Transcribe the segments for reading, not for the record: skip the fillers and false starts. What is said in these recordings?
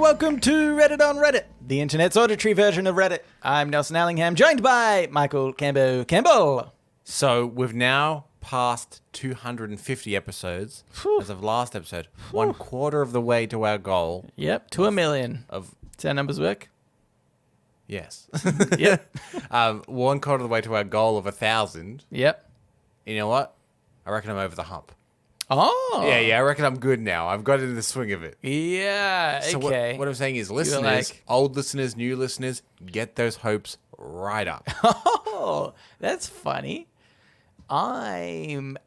welcome to Reddit on Reddit, the internet's auditory version of Reddit. I'm Nelson Allingham, joined by Michael Campbell. So we've now passed 250 episodes as of last episode. 1/4 of the way to our goal. Yep, to 1 million. Of Does our numbers work? Yes. Yep. 1/4 of the way to our goal of 1,000. Yep. You know what? I reckon I'm over the hump. Oh. Yeah, I reckon I'm good now. I've got into the swing of it. Yeah, So okay. what I'm saying is, listeners, like- old listeners, new listeners, get those hopes right up. Oh, that's funny. I'm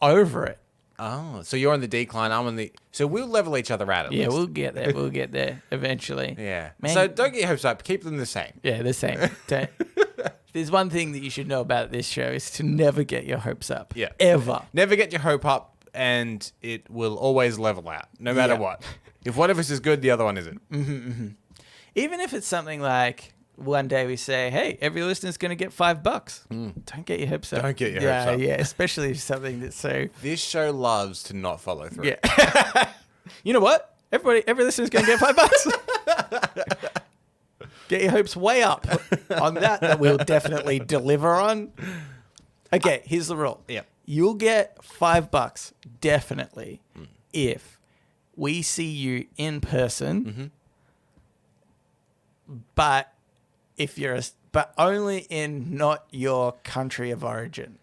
over it. Oh, so you're on the decline. I'm on the... So we'll level each other out at Yeah, least. we'll get there. We'll get there eventually. Yeah. Man. So don't get your hopes up. Keep them the same. Yeah, the same. There's one thing that you should know about this show is to never get your hopes up. Yeah. Ever. Never get your hope up, and it will always level out, no matter Yeah. what. If one of us is good, the other one isn't. Even if it's something like one day we say, hey, every listener's going to get $5. Don't get your hopes up. Don't get your hopes up. Yeah, especially if something that's so... This show loves to not follow through. Yeah. You know what? Every listener's going to get $5. Get your hopes way up on that we'll definitely deliver on. Okay, here's the rule. Yep. You'll get $5 definitely if we see you in person, but but only in not your country of origin.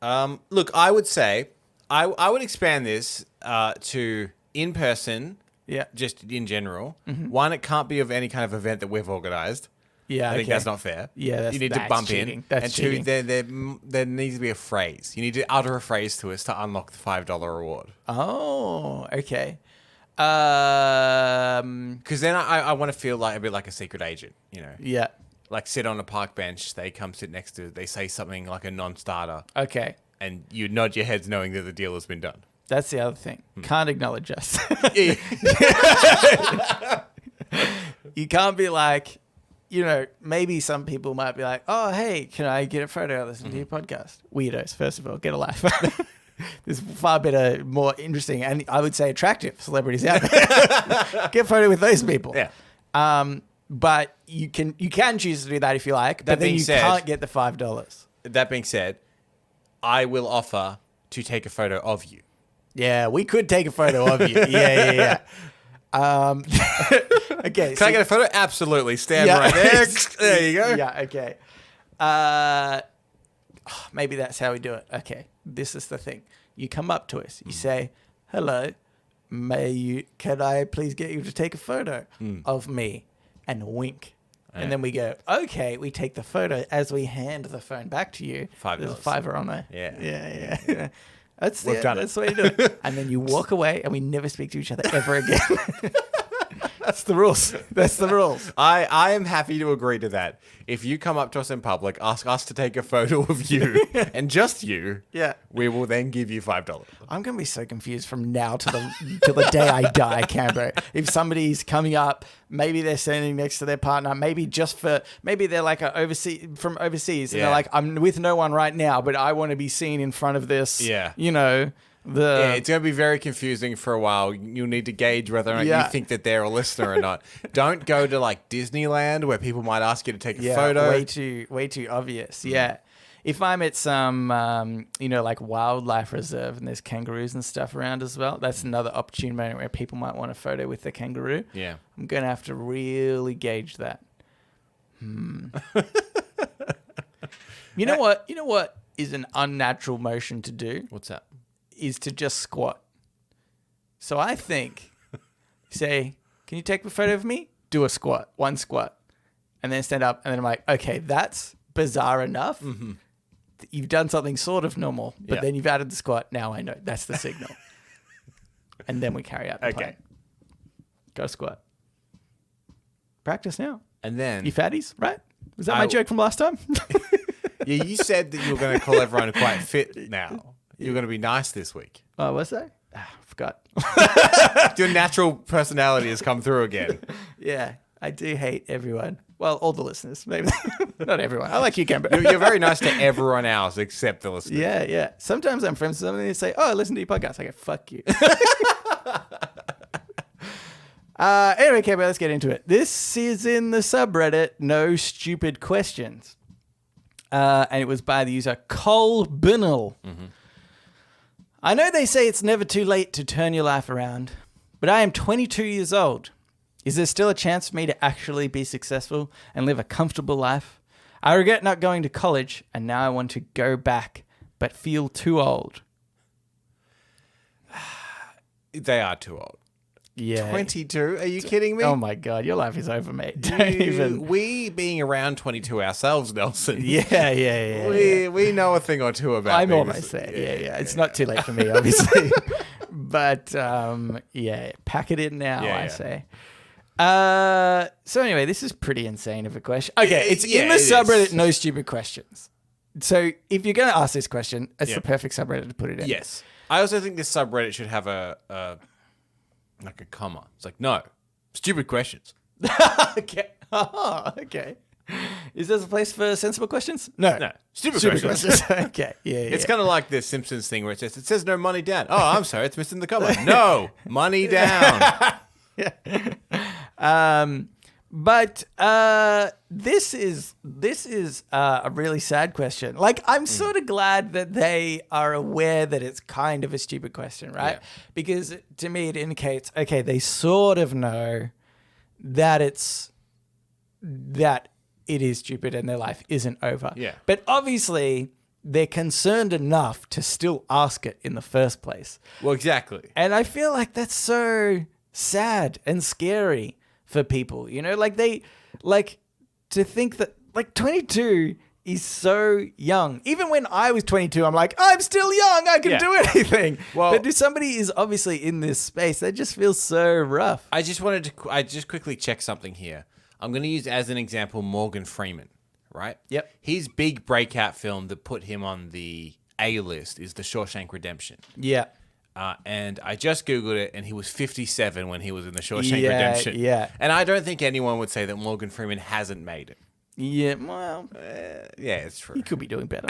Look, I would say, I would expand this to in person. Yeah. Just in general. One, it can't be of any kind of event that we've organised. Yeah, I think that's not fair. Yeah, you need to that's bump cheating. in. That's and cheating. two, there needs to be a phrase. You need to utter a phrase to us to unlock the $5 reward. Oh, okay. Because then I want to feel like a bit like a secret agent, you know. Yeah. Like sit on a park bench, they come sit next to, they say something like a non-starter, Okay. and you nod your heads knowing that the deal has been done. That's the other thing. Can't acknowledge us. Yeah. You can't be like, you know, maybe some people might be like, oh, hey, can I get a photo? Listen to your podcast. Weirdos, first of all, get a life. There's far better, more interesting, and I would say attractive celebrities out there. Get a photo with those people. Yeah. But you can choose to do that if you like, but That then being you said- can't get the $5. That being said, I will offer to take a photo of you. Yeah, we could take a photo of you. Yeah. Okay. Can I get a photo? Absolutely. Stand right there. There you go. Yeah, okay. Maybe that's how we do it. Okay, this is the thing. You come up to us. You say, hello, can I please get you to take a photo of me? And wink. And then we go, okay, we take the photo as we hand the phone back to you. $5. There's a $5 on there. Yeah. That's We've done it. That's the way to do it. And then you walk away and we never speak to each other ever again. That's the rules. That's the rules. I am happy to agree to that. If you come up to us in public, ask us to take a photo of you, and just you, Yeah. we will then give you $5. I'm gonna be so confused from now to the day I die, Cambo. If somebody's coming up, maybe they're standing next to their partner, maybe they're like from overseas, and they're like, I'm with no one right now, but I want to be seen in front of this. Yeah. You know, It's going to be very confusing for a while. You'll need to gauge whether or not you think that they're a listener or not. Don't go to like Disneyland where people might ask you to take a photo. Way too obvious. Yeah. If I'm at some, like wildlife reserve and there's kangaroos and stuff around as well, that's another opportune moment where people might want a photo with the kangaroo. Yeah. I'm going to have to really gauge that. You know what? You know what is an unnatural motion to do? What's that? Is to just squat. So I think, say, can you take a photo of me? Do a squat, one squat, and then stand up. And then I'm like, okay, that's bizarre enough. You've done something sort of normal, but then you've added the squat. Now I know that's the signal. And then we carry out the plan. Go squat. Practice now. And then... You fatties, right? Was that my joke from last time? Yeah, you said that you were going to call everyone quite fit now. You're going to be nice this week. Oh, was I? I forgot. Your natural personality has come through again. Yeah, I do hate everyone. Well, all the listeners, maybe. Not everyone. I like you, Camber. You're very nice to everyone else except the listeners. Yeah. Sometimes I'm friends with somebody and they say, oh, I listen to your podcast. I go, fuck you. Anyway, okay, but let's get into it. This is in the subreddit, No Stupid Questions. And it was by the user Cole Binnell. Mm-hmm. I know they say it's never too late to turn your life around, but I am 22 years old. Is there still a chance for me to actually be successful and live a comfortable life? I regret not going to college, and now I want to go back, but feel too old. They are too old. Yeah. 22? Are you kidding me? Oh my God, your life is over, mate. Don't even. We being around 22 ourselves, Nelson. Yeah. We know a thing or two about I'm things. almost there. Yeah. It's not too late for me, obviously. But pack it in now, I say. So anyway, this is pretty insane of a question. Okay, it's in the subreddit, No Stupid Questions. So if you're going to ask this question, it's the perfect subreddit to put it in. Yes. I also think this subreddit should have a comma. It's like, no, stupid questions. Okay. Oh, okay. Is there a place for sensible questions? No. Stupid questions. Okay. Yeah. It's kind of like the Simpsons thing where it says no money down. Oh, I'm sorry, it's missing the comma. No, money down. But this is a really sad question. Like, I'm sort of glad that they are aware that it's kind of a stupid question, right? Yeah. Because to me, it indicates, okay, they sort of know that it is stupid and their life isn't over. Yeah. But obviously, they're concerned enough to still ask it in the first place. Well, exactly. And I feel like that's so sad and scary for people, to think that 22 is so young. Even when I was 22, I'm like, I'm still young. I can do anything. Well, but if somebody is obviously in this space, that just feels so rough. I just quickly check something here. I'm going to use as an example Morgan Freeman, right? Yep. His big breakout film that put him on the A-list is The Shawshank Redemption. Yeah. And I just Googled it, and he was 57 when he was in The Shawshank Redemption. Yeah. And I don't think anyone would say that Morgan Freeman hasn't made it. Yeah, well. It's true. He could be doing better.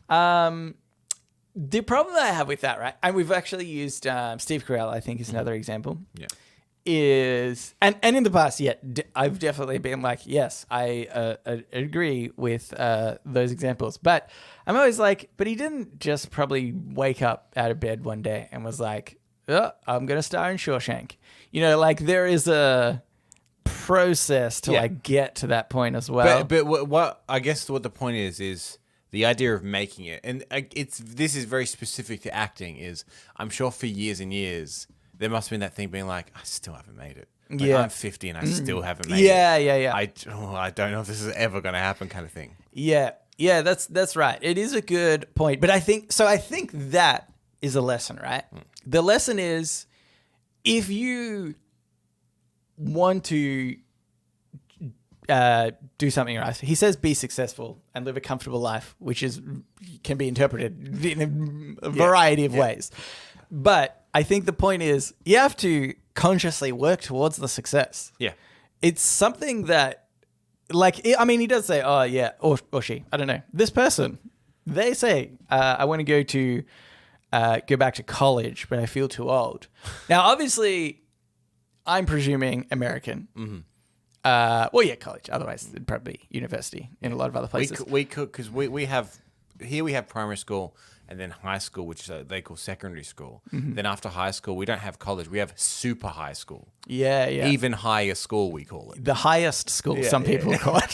The problem that I have with that, right, and we've actually used Steve Carell, I think, is another example. Yeah. Is and in the past, I've definitely been like, yes, I agree with those examples, but I'm always like, but he didn't just probably wake up out of bed one day and was like, oh, I'm gonna star in Shawshank. There is a process to get to that point as well. But what I guess what the point is the idea of making it, and this is very specific to acting. Is I'm sure for years and years. There must have been that thing being like, I still haven't made it. I'm 50 and I still haven't made it. Yeah. I don't know if this is ever going to happen kind of thing. Yeah, that's right. It is a good point. But I think that is a lesson, right? The lesson is if you want to do something right, he says be successful and live a comfortable life, which can be interpreted in a variety of ways. But I think the point is you have to consciously work towards the success. Yeah. It's something that, he does say, oh, yeah, or she, I don't know. This person, they say, I want to go back to college, but I feel too old. Now, obviously, I'm presuming American. Mm-hmm. College. Otherwise, it'd probably be university in a lot of other places. We could, because we have primary school. And then high school, which they call secondary school. Mm-hmm. Then after high school, we don't have college. We have super high school. Yeah. Even higher school, we call it. The highest school, some people call it.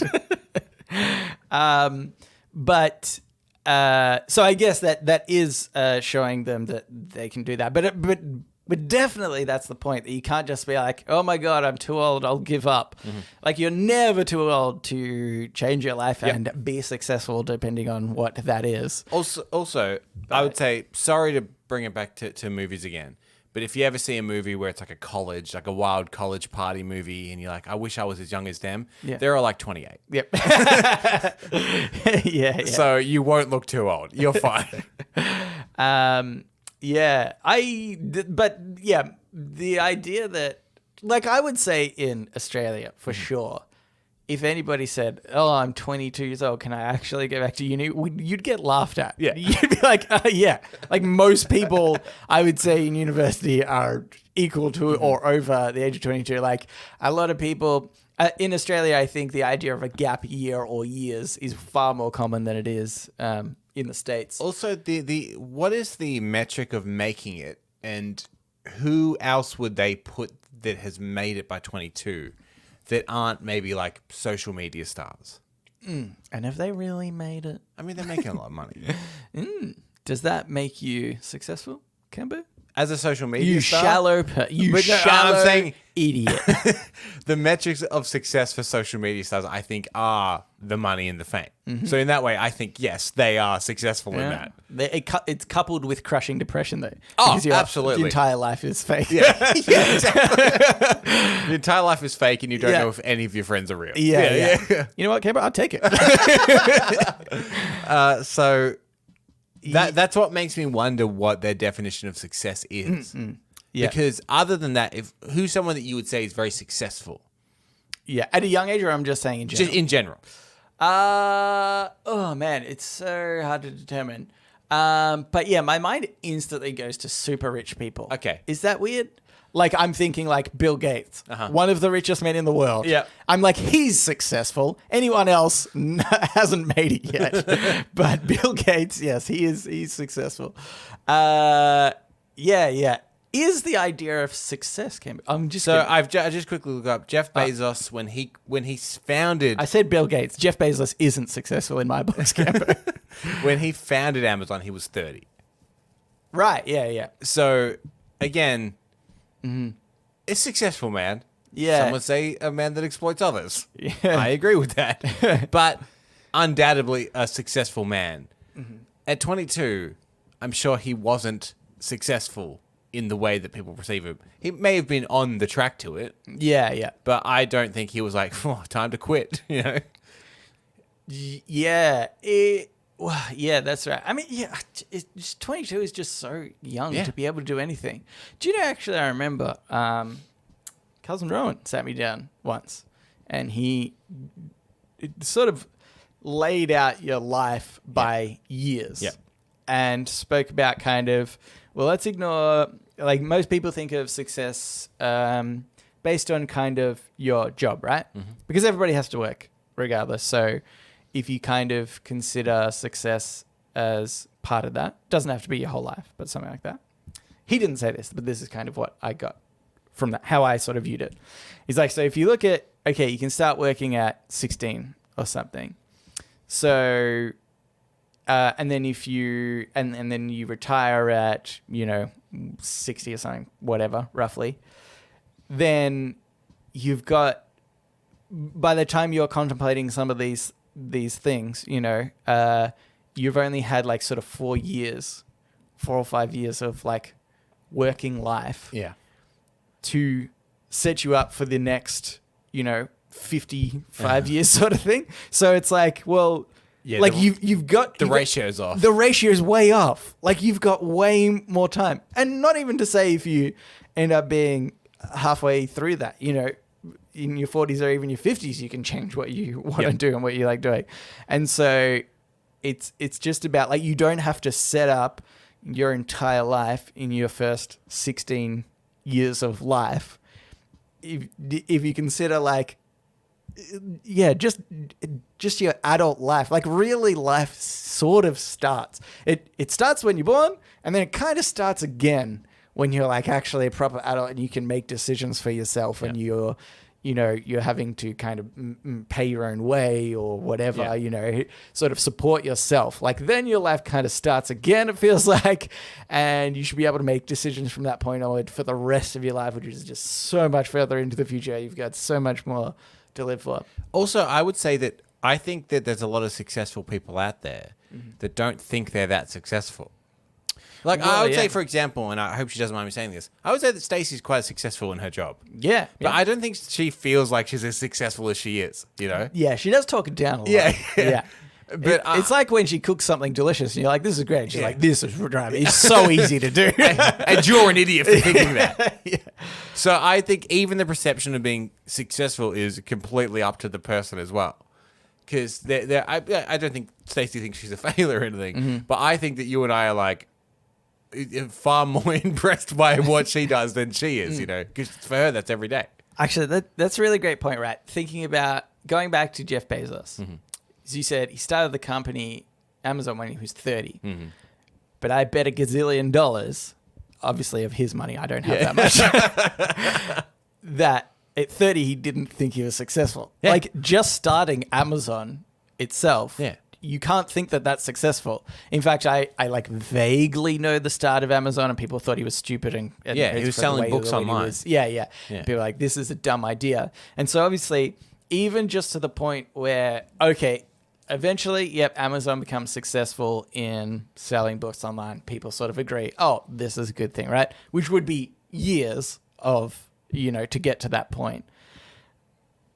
So I guess that is showing them that they can do that. But definitely that's the point, that you can't just be like, oh my God, I'm too old, I'll give up. Mm-hmm. Like, you're never too old to change your life and be successful, depending on what that is. Also, I would say, sorry to bring it back to movies again, but if you ever see a movie where it's like a wild college party movie, and you're like, I wish I was as young as them, they're all like 28. Yep. Yeah. So you won't look too old. You're fine. The idea that, I would say in Australia, for sure, if anybody said, oh, I'm 22 years old, can I actually go back to uni? You'd get laughed at. Yeah. You'd be like, yeah. Like most people, I would say in university are equal to or over the age of 22. Like a lot of people in Australia, I think the idea of a gap year or years is far more common than it is in the States. Also, what is the metric of making it, and who else would they put that has made it by 22 that aren't maybe like social media stars? And have they really made it? I mean, they're making a lot of money. Does that make you successful, Cambo? As a social media You star? shallow I'm saying idiot. the metrics of success for social media stars, I think, are the money and the fame. So in that way, I think, yes, they are successful in that. It's coupled with crushing depression, though. Oh, Because your absolutely. entire life is fake. Yeah, exactly. Your entire life is fake and you don't know if any of your friends are real. Yeah. You know what, Cambo? I'll take it. So that's what makes me wonder what their definition of success is. Yeah. Because other than that, who's someone that you would say is very successful? Yeah. At a young age, or I'm just saying in general? Just in general. Oh man, it's so hard to determine. But yeah, my mind instantly goes to super rich people. Okay. Is that weird? Like I'm thinking like Bill Gates, one of the richest men in the world. Yeah. I'm like, he's successful. Anyone else hasn't made it yet. But Bill Gates, yes, he's successful. Yeah. Is the idea of success, Cam? I'm just I just quickly look up Jeff Bezos when he founded I said Bill Gates. Jeff Bezos isn't successful in my books, Cambo. when he founded Amazon, he was 30. Right, yeah. So again, it's successful, man. Yeah. Some would say a man that exploits others. Yeah. I agree with that. But undoubtedly a successful man. At 22, I'm sure he wasn't successful in the way that people perceive him. He may have been on the track to it. Yeah. But I don't think he was like, time to quit, you know? Yeah. Yeah, that's right. I mean, yeah, 22 is just so young to be able to do anything. Do you know, actually, I remember Cousin Rowan sat me down once and he sort of laid out your life by years and spoke about kind of, well, let's ignore, like most people think of success based on kind of your job, right? Because everybody has to work regardless. So if you kind of consider success as part of that, doesn't have to be your whole life, but something like that. He didn't say this, but this is kind of what I got from that, how I sort of viewed it. He's like, so if you look at, okay, you can start working at 16 or something. So, and then if you, and then you retire at, 60 or something, whatever, roughly, then you've got, by the time you're contemplating some of these things, you've only had like sort of 4 or 5 years of like working life to set you up for the next, 55 years sort of thing. So it's like, well, like you've got the ratio's off. The ratio's way off. Like you've got way more time. And not even to say if you end up being halfway through that, in your 40s or even your 50s, you can change what you want to do and what you like doing. And so it's just about like, you don't have to set up your entire life in your first 16 years of life. If you consider like, just your adult life, like really life sort of starts. It starts when you're born and then it kind of starts again when you're like actually a proper adult and you can make decisions for yourself and you're having to kind of pay your own way or whatever, sort of support yourself. Like then your life kind of starts again, it feels like, and you should be able to make decisions from that point onward for the rest of your life, which is just so much further into the future. You've got so much more to live for. Also, I would say that I think that there's a lot of successful people out there that don't think they're that successful. Like I would say, for example, and I hope she doesn't mind me saying this, I would say that Stacey's quite successful in her job. Yeah. But I don't think she feels like she's as successful as she is, Yeah, she does talk it down a lot. Yeah. But it's like when she cooks something delicious and you're like, this is great. She's like, this is driving. It's so easy to do. And you're an idiot for thinking that. So I think even the perception of being successful is completely up to the person as well. Because I don't think Stacey thinks she's a failure or anything. But I think that you and I are like, far more impressed by what she does than she is, because for her, that's every day. Actually, that's a really great point, right? Thinking about going back to Jeff Bezos. As you said, he started the company, Amazon, when he was 30. But I bet $1 gazillion, obviously of his money, I don't have that much, that at 30, he didn't think he was successful. Yeah. Like, just starting Amazon itself, you can't think that that's successful. In fact, I like vaguely know the start of Amazon, and people thought he was stupid. And he was selling books online. Yeah. People were like, this is a dumb idea. And so obviously, even just to the point where, okay, eventually, Amazon becomes successful in selling books online. People sort of agree, oh, this is a good thing, right? Which would be years of, to get to that point.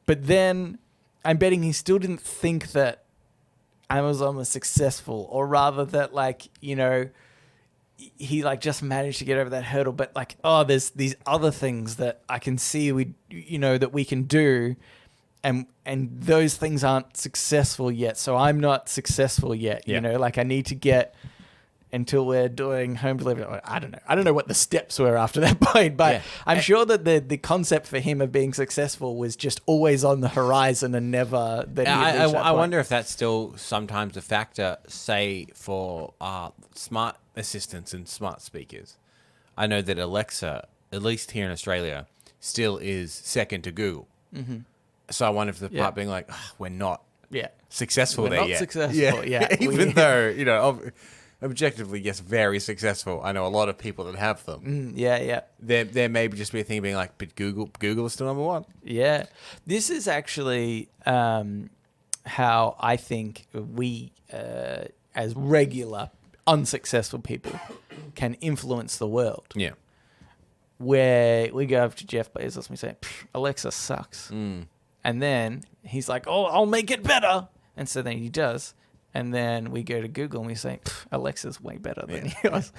But then I'm betting he still didn't think that Amazon was successful, or rather that he just managed to get over that hurdle. But there's these other things that I can see that we can do. And those things aren't successful yet. So I'm not successful yet. I need to get until we're doing home delivery. I don't know what the steps were after that point, but I'm sure that the concept for him of being successful was just always on the horizon and never that he had reached that I point. wonder if that's still sometimes a factor, say, for smart assistants and smart speakers. I know that Alexa, at least here in Australia, still is second to Google. So I wonder if the part being like, we're not successful We're there not yet. successful, Even though, objectively, yes, very successful. I know a lot of people that have them. There may just be a thing being like, but Google is still number one. Yeah. This is actually how I think we, as regular, unsuccessful people, can influence the world. Yeah. Where we go up to Jeff Bezos and we say, Alexa sucks. And then he's like, oh, I'll make it better. And so then he does. And then we go to Google and we say, Alexa's way better than yours.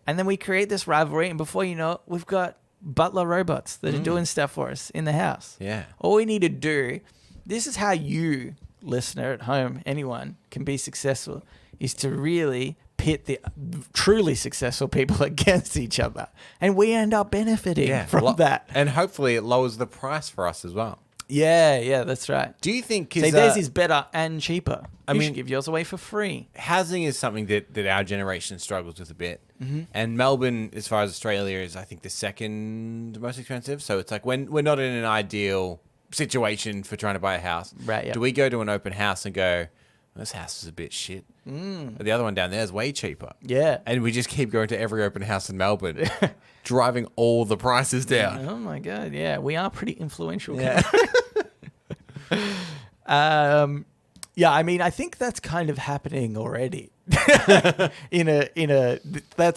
And then we create this rivalry. And before you know it, we've got butler robots that are doing stuff for us in the house. Yeah. All we need to do, this is how you, listener at home, anyone, can be successful, is to really pit the truly successful people against each other. And we end up benefiting from that. And hopefully it lowers the price for us as well. Yeah, that's right. Do you think... Say theirs is better and cheaper. I mean, should give yours away for free. Housing is something that our generation struggles with a bit. And Melbourne, as far as Australia, is, I think, the second most expensive. So it's like when we're not in an ideal situation for trying to buy a house. Right, yeah. Do we go to an open house and go, this house is a bit shit? The other one down there is way cheaper. Yeah. And we just keep going to every open house in Melbourne, driving all the prices down. Oh, my God. Yeah, we are pretty influential. Yeah. I mean, I think that's kind of happening already. That's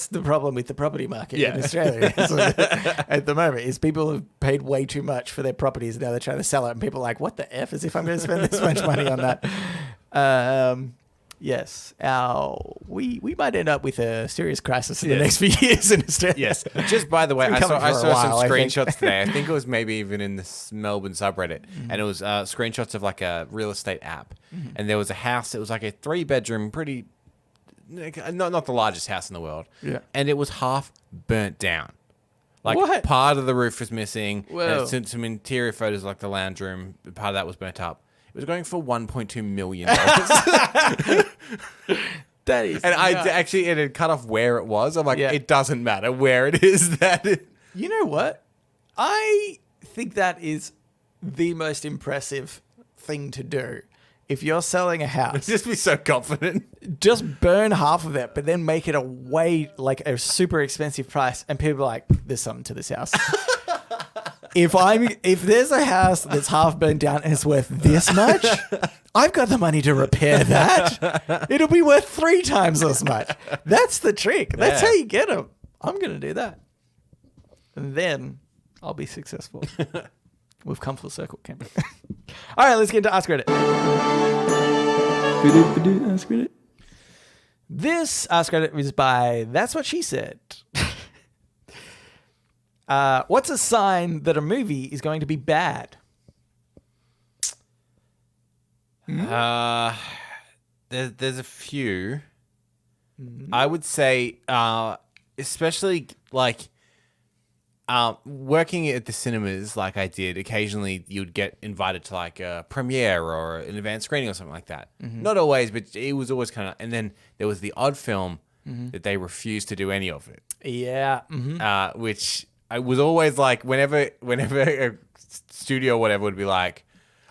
the problem with the property market in Australia at the moment, is people have paid way too much for their properties and now they're trying to sell it, and people are like, what the F, as if I'm going to spend this much money on that. Yes, we might end up with a serious crisis in the next few years in Australia. Yes. Just by the way, I saw while, some screenshots today. I think it was maybe even in this Melbourne subreddit, and it was screenshots of like a real estate app, and there was a house. It was like a 3-bedroom, pretty, not the largest house in the world. Yeah. And it was half burnt down. Like What? part of the roof was missing. Whoa. And some interior photos, like the lounge room, part of that was burnt up. It was going for $1.2 million. That is And nuts. it had cut off where it was. I'm like, it doesn't matter where it is. You know what? I think that is the most impressive thing to do. If you're selling a house, Just be so confident. just burn half of it, but then make it a super expensive price, and people are like, there's something to this house. If there's a house that's half burned down and it's worth this much, I've got the money to repair that. It'll be worth 3 times as much. That's the trick. That's how you get them. I'm going to do that. And then I'll be successful. We've come full circle, Cameron. All right, let's get into Ask Reddit. Ask Reddit. This Ask Reddit is by That's What She Said. What's a sign that a movie is going to be bad? There's a few. I would say especially like working at the cinemas like I did, occasionally you'd get invited to like a premiere or an advanced screening or something like that. Not always, but it was always kind of, and then there was the odd film that they refused to do any of it. Yeah. Which I was always like, whenever a studio or whatever would be like,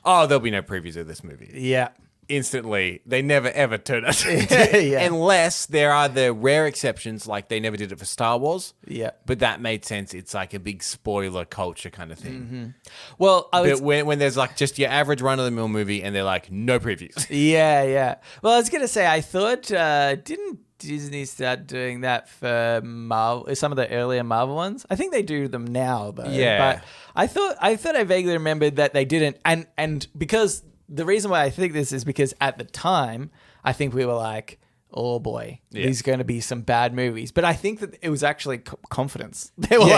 oh, there'll be no previews of this movie. Yeah. Instantly, they never ever turn us Yeah. unless there are the rare exceptions, like they never did it for Star Wars. Yeah. But that made sense. It's like a big spoiler culture kind of thing. Well, But when there's like just your average run-of-the-mill movie and they're like, no previews. Yeah. Well, I was gonna say, I thought didn't Disney start doing that for Marvel, some of the earlier Marvel ones? I think they do them now, though. Yeah. But I thought I vaguely remembered that they didn't, and because the reason why I think this is because at the time I think we were like, oh boy, these are going to be some bad movies. But I think that it was actually confidence. They were no.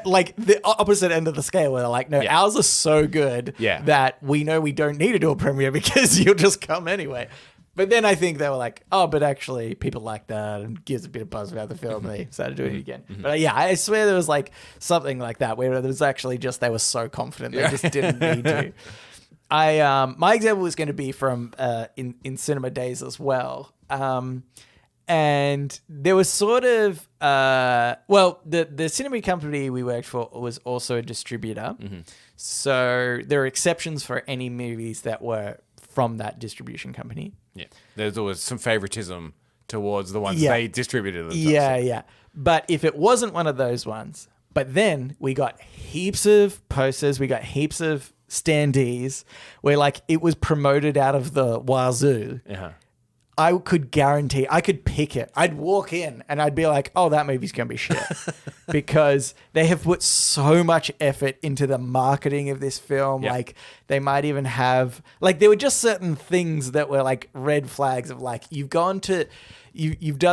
Like the opposite end of the scale where they're like, no, ours are so good that we know we don't need to do a premiere because you'll just come anyway. But then I think they were like, oh, but actually people like that and gives a bit of buzz about the film. And they started doing it again. But yeah, I swear there was like something like that where it was actually just they were so confident they just didn't need to. My example was going to be from in cinema days as well. And there was sort of the cinema company we worked for was also a distributor. So there are exceptions for any movies that were from that distribution company. Yeah. There's always some favoritism towards the ones they distributed themselves. Yeah. But if it wasn't one of those ones, but then we got heaps of posters, we got heaps of standees where like it was promoted out of the wazoo. I could guarantee I could pick it. I'd walk in and I'd be like, oh, that movie's going to be shit. Because they have put so much effort into the marketing of this film. Like they might even have, like there were just certain things that were like red flags of like, you've done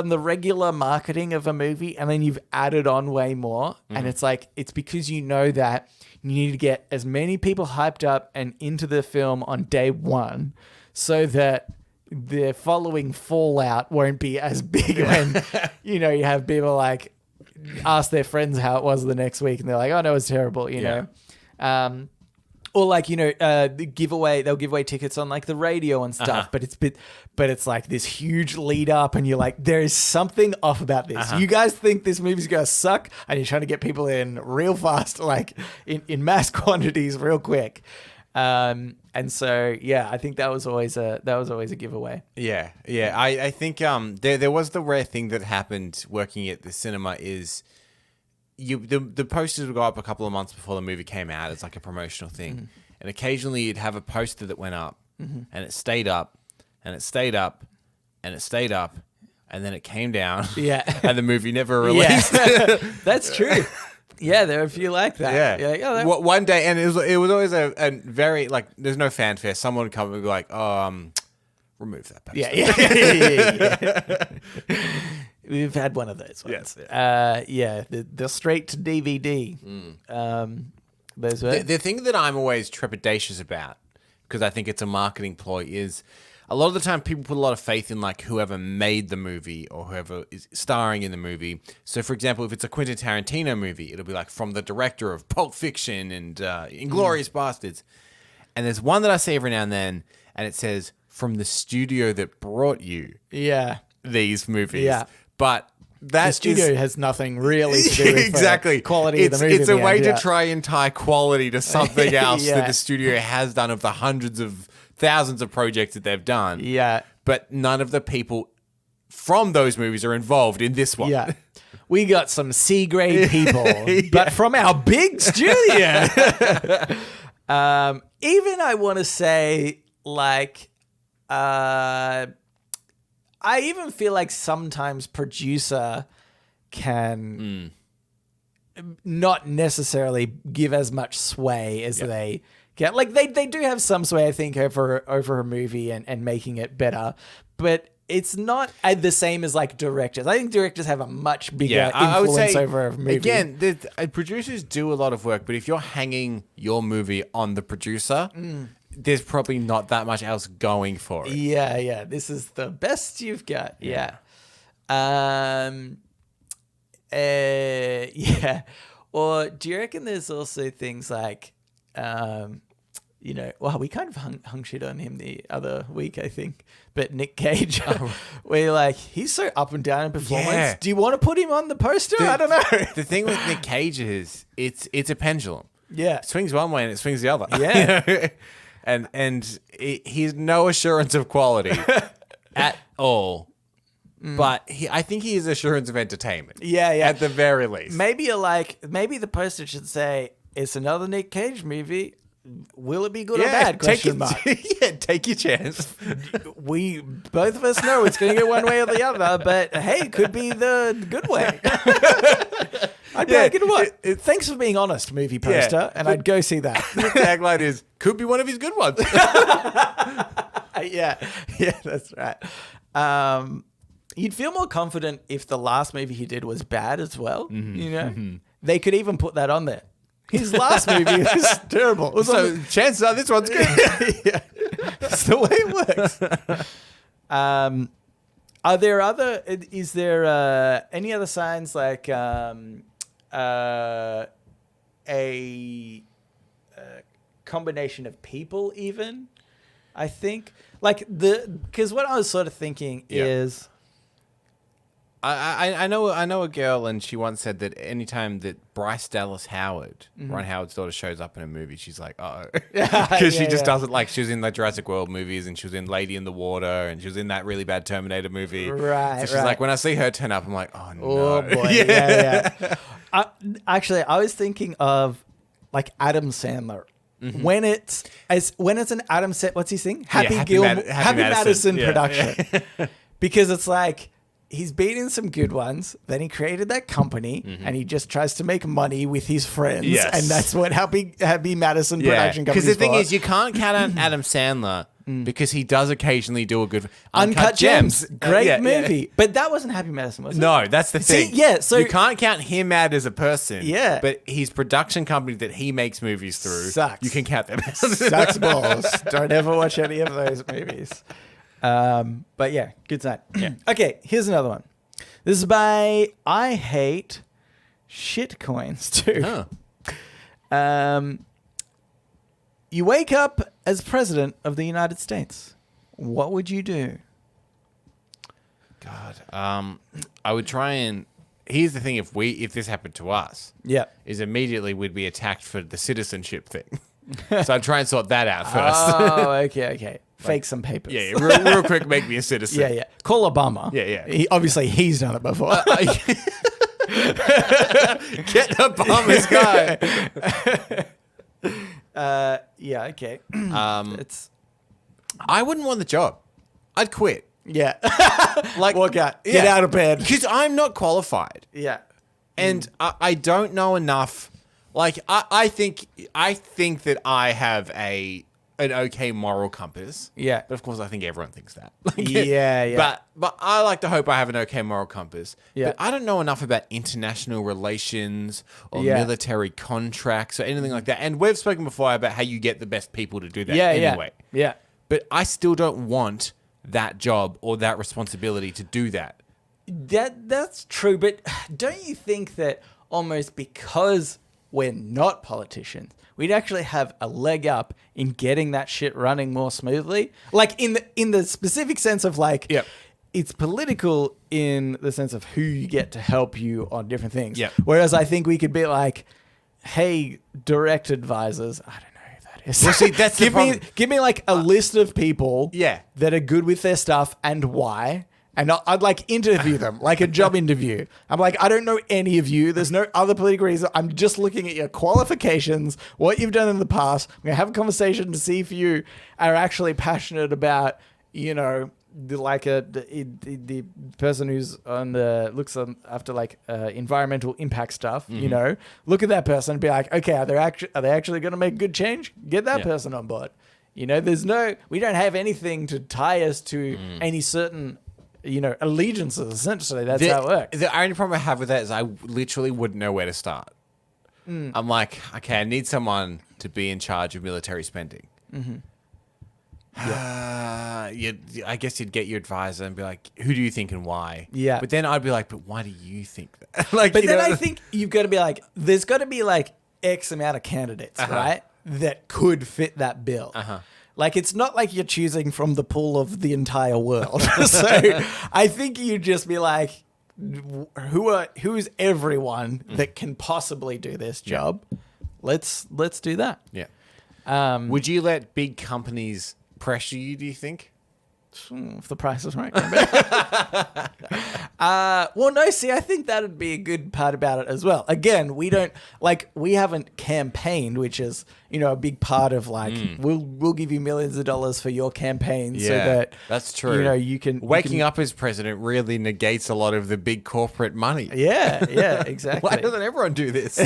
the regular marketing of a movie and then you've added on way more. And it's like, it's because you know that you need to get as many people hyped up and into the film on day one so that the following fallout won't be as big when, you know, you have people like ask their friends how it was the next week and they're like, oh no, it's terrible, you know? Or like, you know, they'll give away tickets on like the radio and stuff, but it's like this huge lead up and you're like, there is something off about this. You guys think this movie's going to suck and you're trying to get people in real fast, like in mass quantities real quick. And so, yeah, I think that was always a giveaway. Yeah. I think there was the rare thing that happened working at the cinema is the posters would go up a couple of months before the movie came out. It's like a promotional thing. And occasionally you'd have a poster that went up and it stayed up and it stayed up and it stayed up and then it came down. Yeah. And the movie never released. Yeah. That's true. Yeah, there are a few like that. Yeah. You're like, oh, one day, and it was always a very, like, there's no fanfare. Someone would come and be like, remove that poster. Yeah. We've had one of those ones. Yes. The straight to DVD. Those were. The thing that I'm always trepidatious about, because I think it's a marketing ploy, is a lot of the time people put a lot of faith in like whoever made the movie or whoever is starring in the movie. So for example, if it's a Quentin Tarantino movie, it'll be like from the director of Pulp Fiction and Inglourious Bastards. And there's one that I see every now and then and it says from the studio that brought you these movies. Yeah. But that the studio has nothing really to do with exactly quality of the movie. It's a way to try and tie quality to something else that the studio has done of the hundreds of thousands of projects that they've done. Yeah. But none of the people from those movies are involved in this one. Yeah. We got some C-grade people, but from our big studio. Even I want to say, like, I even feel like sometimes producer can not necessarily give as much sway as they get. Like they do have some sway, I think, over a movie and making it better, but it's not the same as like directors. I think directors have a much bigger influence over a movie. Again, producers do a lot of work, but if you're hanging your movie on the producer, there's probably not that much else going for it. Yeah. This is the best you've got. Yeah. Yeah. Or do you reckon there's also things like, well, we kind of hung shit on him the other week, I think. But Nick Cage, where like, he's so up and down in performance. Yeah. Do you want to put him on the poster? I don't know. The thing with Nick Cage is it's a pendulum. Yeah. It swings one way and it swings the other. Yeah. and he's no assurance of quality at all. But I think he is assurance of entertainment. Yeah, yeah. At the very least. Maybe the poster should say, it's another Nick Cage movie. Will it be good or bad? Question mark. Take your chance. We both of us know it's going to get one way or the other, but hey, it could be the good way. I'd be like, you know what? Thanks for being honest, movie poster, and I'd go see that. The tagline is, could be one of his good ones. Yeah, that's right. You'd feel more confident if the last movie he did was bad as well. You know, they could even put that on there. His last movie was terrible. So chances are this one's good. Yeah. That's the way it works. Is there any other signs like a combination of people even? I think because what I was sort of thinking is I know a girl, and she once said that anytime that Bryce Dallas Howard, Ron Howard's daughter, shows up in a movie, she's like, because she just doesn't like. She was in the Jurassic World movies, and she was in Lady in the Water, and she was in that really bad Terminator movie. Right. So she's like, when I see her turn up, I'm like, oh no. Oh boy, yeah. Actually, I was thinking of like Adam Sandler. When it's an Adam what's his thing? Happy Madison production. Yeah. Because it's like he's been in some good ones, then he created that company and he just tries to make money with his friends. Yes. And that's what Happy Madison production company. Because the thing is, you can't count out Adam Sandler because he does occasionally do a good Uncut Gems. Great movie. Yeah. But that wasn't Happy Madison, was it? No, that's the thing. So you can't count him out as a person. Yeah. But his production company that he makes movies through, sucks. You can count them. Sucks balls. Don't ever watch any of those movies. But yeah, good sign. Yeah. Okay, here's another one. This is by I Hate Shitcoins too. You wake up as president of the United States. What would you do? God, I would try and. Here's the thing: if this happened to us, is immediately we'd be attacked for the citizenship thing. So I'd try and sort that out first. Oh, okay. Fake some papers. Yeah, real quick, make me a citizen. Yeah. Call Obama. Yeah. Obviously, he's done it before. Get Obama's guy. Okay. I wouldn't want the job. I'd quit. Yeah. Walk out. Get out of bed. Because I'm not qualified. Yeah. And I don't know enough. Like, I think that I have an okay moral compass. Yeah. But of course, I think everyone thinks that. Yeah. But I like to hope I have an okay moral compass. Yeah. But I don't know enough about international relations or military contracts or anything like that. And we've spoken before about how you get the best people to do that anyway. Yeah. But I still don't want that job or that responsibility to do that. That's true. But don't you think that almost because we're not politicians, we'd actually have a leg up in getting that shit running more smoothly? Like in the specific sense of like, it's political in the sense of who you get to help you on different things. Yep. Whereas I think we could be like, hey, direct advisors, I don't know who that is. Well, see, that's the problem. Give me like a list of people Yeah. that are good with their stuff and why. And I'd like interview them, like a job interview. I'm like, I don't know any of you. There's no other political reason. I'm just looking at your qualifications, what you've done in the past. I'm going to have a conversation to see if you are actually passionate about, the person who's looks after like environmental impact stuff. Mm-hmm. Look at that person and be like, okay, are they actually going to make good change? Get that person on board. We don't have anything to tie us to any certain allegiances, essentially. That's how it works. The only problem I have with that is I literally wouldn't know where to start. I'm like, okay, I need someone to be in charge of military spending. I guess you'd get your advisor and be like, who do you think and why? Yeah. But then I'd be like, but why do you think that? like, But you then know? I think you've got to be like, there's got to be like X amount of candidates, right? That could fit that bill. Like, it's not like you're choosing from the pool of the entire world. So I think you'd just be like, who's everyone that can possibly do this job? Let's do that. Yeah. Would you let big companies pressure you, do you think? If the price is right. Well, no, see, I think that would be a good part about it as well. Again, we haven't campaigned, which is, a big part of we'll give you millions of dollars for your campaign so that that's true. You can Waking up as president really negates a lot of the big corporate money. Yeah, exactly. Why doesn't everyone do this?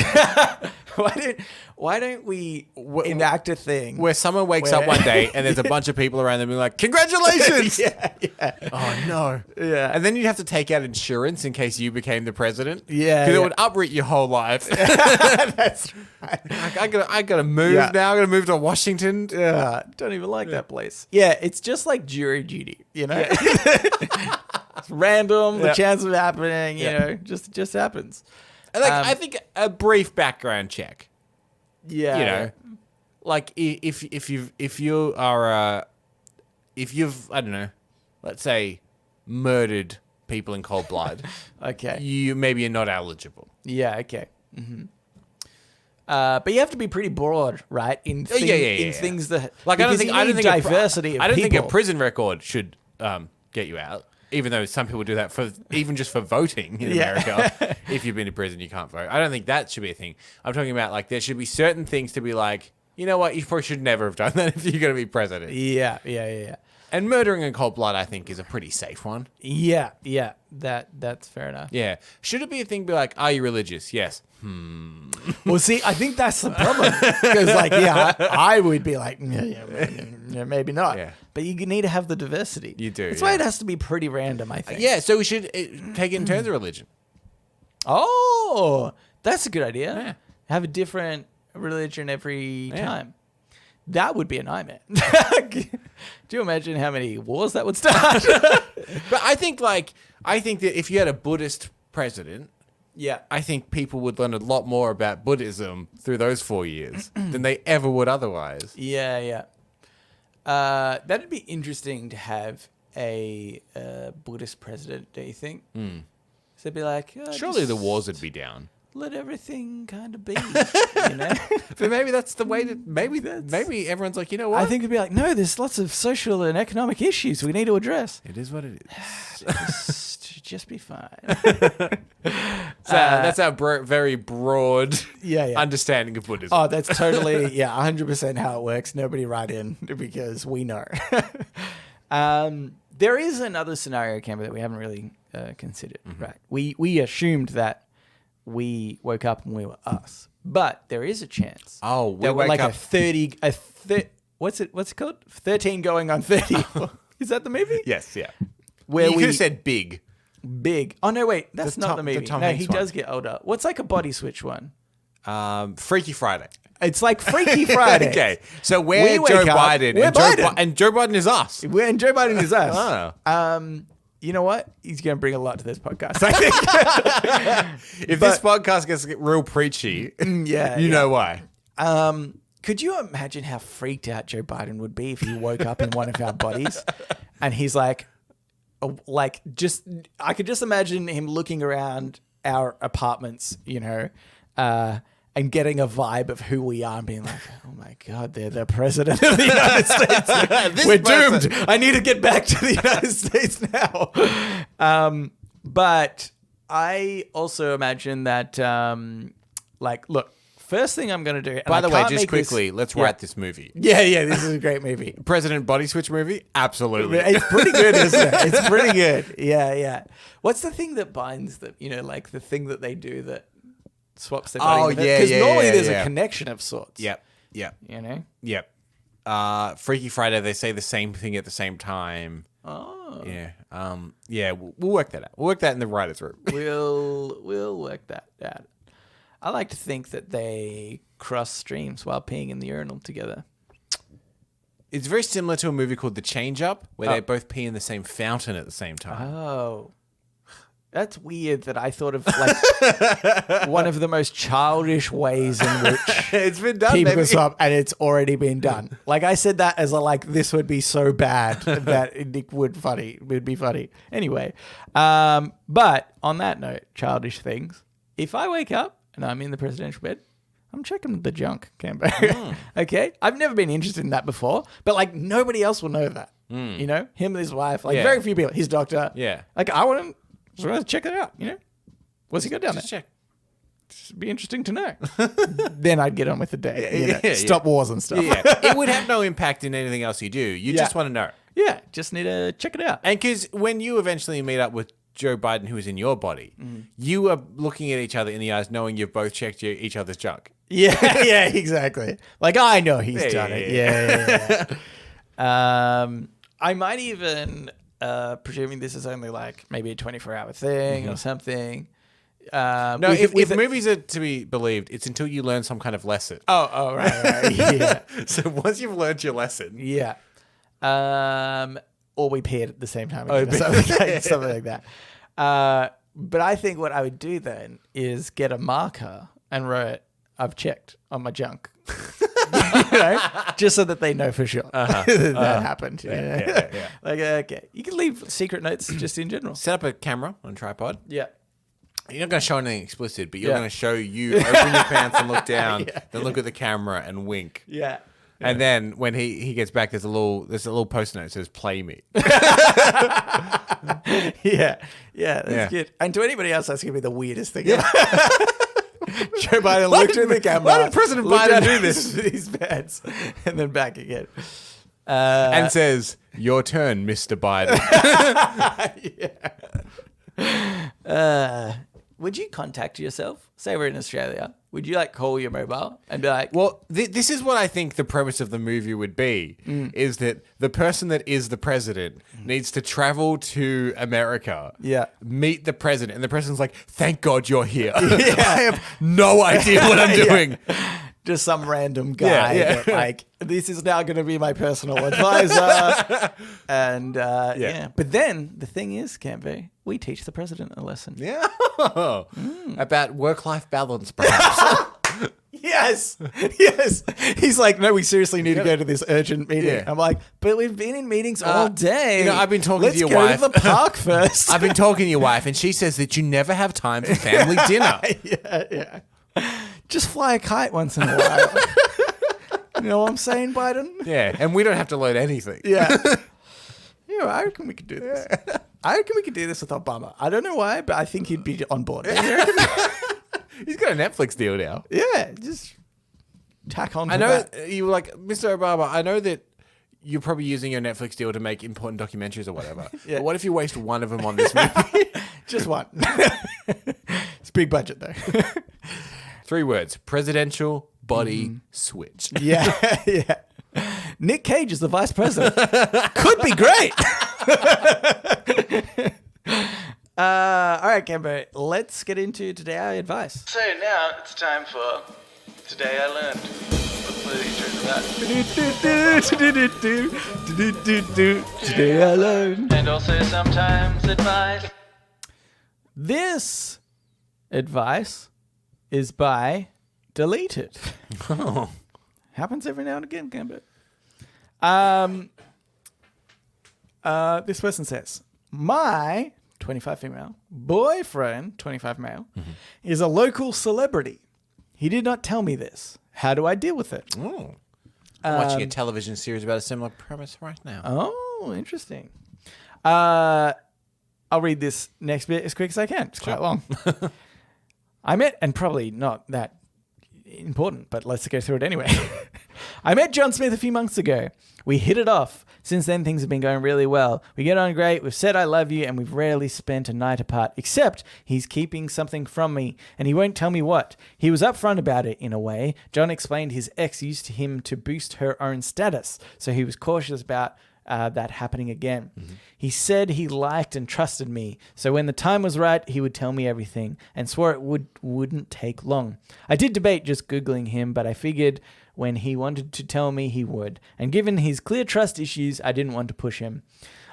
Why don't we enact a thing where someone wakes up one day and there's a bunch of people around them being like, congratulations! Yeah. Oh, no. Yeah. And then you'd have to take out insurance in case you became the president. Yeah. Because it would uproot your whole life. That's right. I gotta move now. I gotta move to Washington. Yeah. Don't even like that place. Yeah, it's just like jury duty, It's random, the chance of happening, just happens. I think a brief background check. Yeah. Like if you've I don't know, let's say murdered people in cold blood. Okay. Maybe you're not eligible. Yeah. Okay. Mm-hmm. But you have to be pretty broad, right? In things that I don't think diversity. I don't think a prison record should get you out. Even though some people do that even just for voting in America. If you've been to prison, you can't vote. I don't think that should be a thing. I'm talking about there should be certain things to be like, you know what, you probably should never have done that if you're going to be president. Yeah. And murdering in cold blood, I think, is a pretty safe one. Yeah. That's fair enough. Yeah. Should it be a thing be like, are you religious? Yes. Well, see, I think that's the problem. Because, I would be like, maybe not. Yeah. But you need to have the diversity. You do. That's why it has to be pretty random, I think. Yeah, so we should take it in terms of religion. Oh, that's a good idea. Yeah. Have a different religion every time. That would be a nightmare. Do you imagine how many wars that would start? But I think that if you had a Buddhist president, I think people would learn a lot more about Buddhism through those 4 years than they ever would otherwise. Yeah. That'd be interesting to have a Buddhist president, do you think? So it'd be like... Surely the wars would be down. Let everything kind of be, But maybe that's the way to... Maybe everyone's like, you know what? I think it'd be like, no, there's lots of social and economic issues we need to address. It is what it is. Just be fine. That's our very broad understanding of Buddhism. Oh, that's totally, 100% how it works. Nobody write in because we know. There is another scenario, Camber, that we haven't really considered, right? We assumed that we woke up and we were us, but there is a chance. Oh, we that we're wake like up. What's it called? 13 going on 30. Is that the movie? Yes, yeah. Where you could have said big. Big. Oh, no, wait. That's not the movie. Tom No, Hanks he one. does get older. What's like a body switch one? Freaky Friday. It's like Freaky Friday. Okay, so we're We wake Joe up, Biden. we're and Biden. And Joe Biden is us. And Joe Biden is us. Oh. You know what? He's going to bring a lot to this podcast, I think. If this podcast gets real preachy, you know why. Could you imagine how freaked out Joe Biden would be if he woke up in one of our bodies and he's like I could just imagine him looking around our apartments, and getting a vibe of who we are and being like, oh my God, they're the president of the United States. We're doomed. I need to get back to the United States now. But I also imagine that, look, first thing I'm going to do. By the way, just quickly, let's write this movie. Yeah, this is a great movie. President Body Switch movie? Absolutely. It's pretty good, isn't it? It's pretty good. Yeah. What's the thing that binds them? The thing that they do that swaps their body with it? Because normally there's a connection of sorts. Yep. Yep. Freaky Friday, they say the same thing at the same time. Oh. Yeah. We'll work that out. We'll work that in the writer's room. We'll work that out. I like to think that they cross streams while peeing in the urinal together. It's very similar to a movie called The Change Up, where they both pee in the same fountain at the same time. Oh. That's weird that I thought of like one of the most childish ways in which It's been done, people maybe. this up, and it's already been done. Like I said that as a like this would be so bad that it would be funny. Anyway, but on that note, childish things. If I wake up and I'm in the presidential bed, I'm checking the junk, Cambo. Okay? I've never been interested in that before, but like nobody else will know that. You know? Him and his wife, like very few people. His doctor. Yeah. Like I want to check it out, you know? What's he got down there? Just check. It'd be interesting to know. Then I'd get on with the day. Stop wars and stuff. Yeah. It would have no impact in anything else you do. You just want to know. Yeah, just need to check it out. And because when you eventually meet up with Joe Biden, who is in your body, you are looking at each other in the eyes, knowing you've both checked each other's junk. Yeah, yeah, exactly. Like I know he's done it. Yeah. I might even, presuming this is only like maybe a 24-hour thing or something. No, if movies are to be believed, it's until you learn some kind of lesson. Oh, right. Yeah. So once you've learned your lesson. Yeah. Or we paired at the same time. Again, or something like that. But I think what I would do then is get a marker and write, I've checked on my junk. You know? Just so that they know for sure that happened. Yeah. Like, okay. You can leave secret notes just in general. Set up a camera on a tripod. Yeah. You're not going to show anything explicit, but you're going to show you open your pants and look down, then look at the camera and wink. Yeah. And then when he gets back, there's a little post note that says "Play me." Yeah, that's good. And to anybody else, that's gonna be the weirdest thing. Yeah. Joe Biden looked at the camera. Why did President Biden do this? His pants, and then back again, and says, "Your turn, Mr. Biden." Would you contact yourself? Say we're in Australia. Would you like call your mobile and be like, well, this is what I think the premise of the movie would be, is that the person that is the president needs to travel to America, meet the president, and the president's like, thank God you're here. I have no idea what I'm doing. Just some random guy that like, this is now going to be my personal advisor. And but then the thing is, Camby, we teach the president a lesson. Yeah. About work-life balance, perhaps. Yes. He's like, no, we seriously need to go to this urgent meeting. Yeah. I'm like, but we've been in meetings all day. You know, I've been talking to your wife. Let's go to the park first. I've been talking to your wife, and she says that you never have time for family dinner. Yeah. Just fly a kite once in a while. You know what I'm saying, Biden? Yeah, and we don't have to learn anything. Yeah. Yeah, I reckon we could do this. I reckon we could do this with Obama. I don't know why, but I think he'd be on board. He's got a Netflix deal now. Yeah, just tack on to I know that. you were like, Mr. Obama, I know that you're probably using your Netflix deal to make important documentaries or whatever. But what if you waste one of them on this movie? Just one. It's big budget, though. 3 words. Presidential body switch. Yeah. Nick Cage is the vice president. Could be great. All right, Cambo, let's get into Today I Advice. So now it's time for Today I Learned. What's the intro to that? Today I Learned. And also sometimes advice. This advice is by Deleted. Oh. Happens every now and again, Gambit. This person says, my 25 female boyfriend, 25 male, is a local celebrity. He did not tell me this. How do I deal with it? Oh. I'm watching a television series about a similar premise right now. Oh, interesting. I'll read this next bit as quick as I can. It's quite long. I met, and probably not that important, but let's go through it anyway. I met John Smith a few months ago. We hit it off. Since then, things have been going really well. We get on great. We've said I love you, and we've rarely spent a night apart, except he's keeping something from me, and he won't tell me what. He was upfront about it, in a way. John explained his ex used him to boost her own status, so he was cautious about that happening again. He said he liked and trusted me, so when the time was right, he would tell me everything, and swore it wouldn't take long. I did debate just Googling him, but I figured when he wanted to tell me he would. And given his clear trust issues, I didn't want to push him.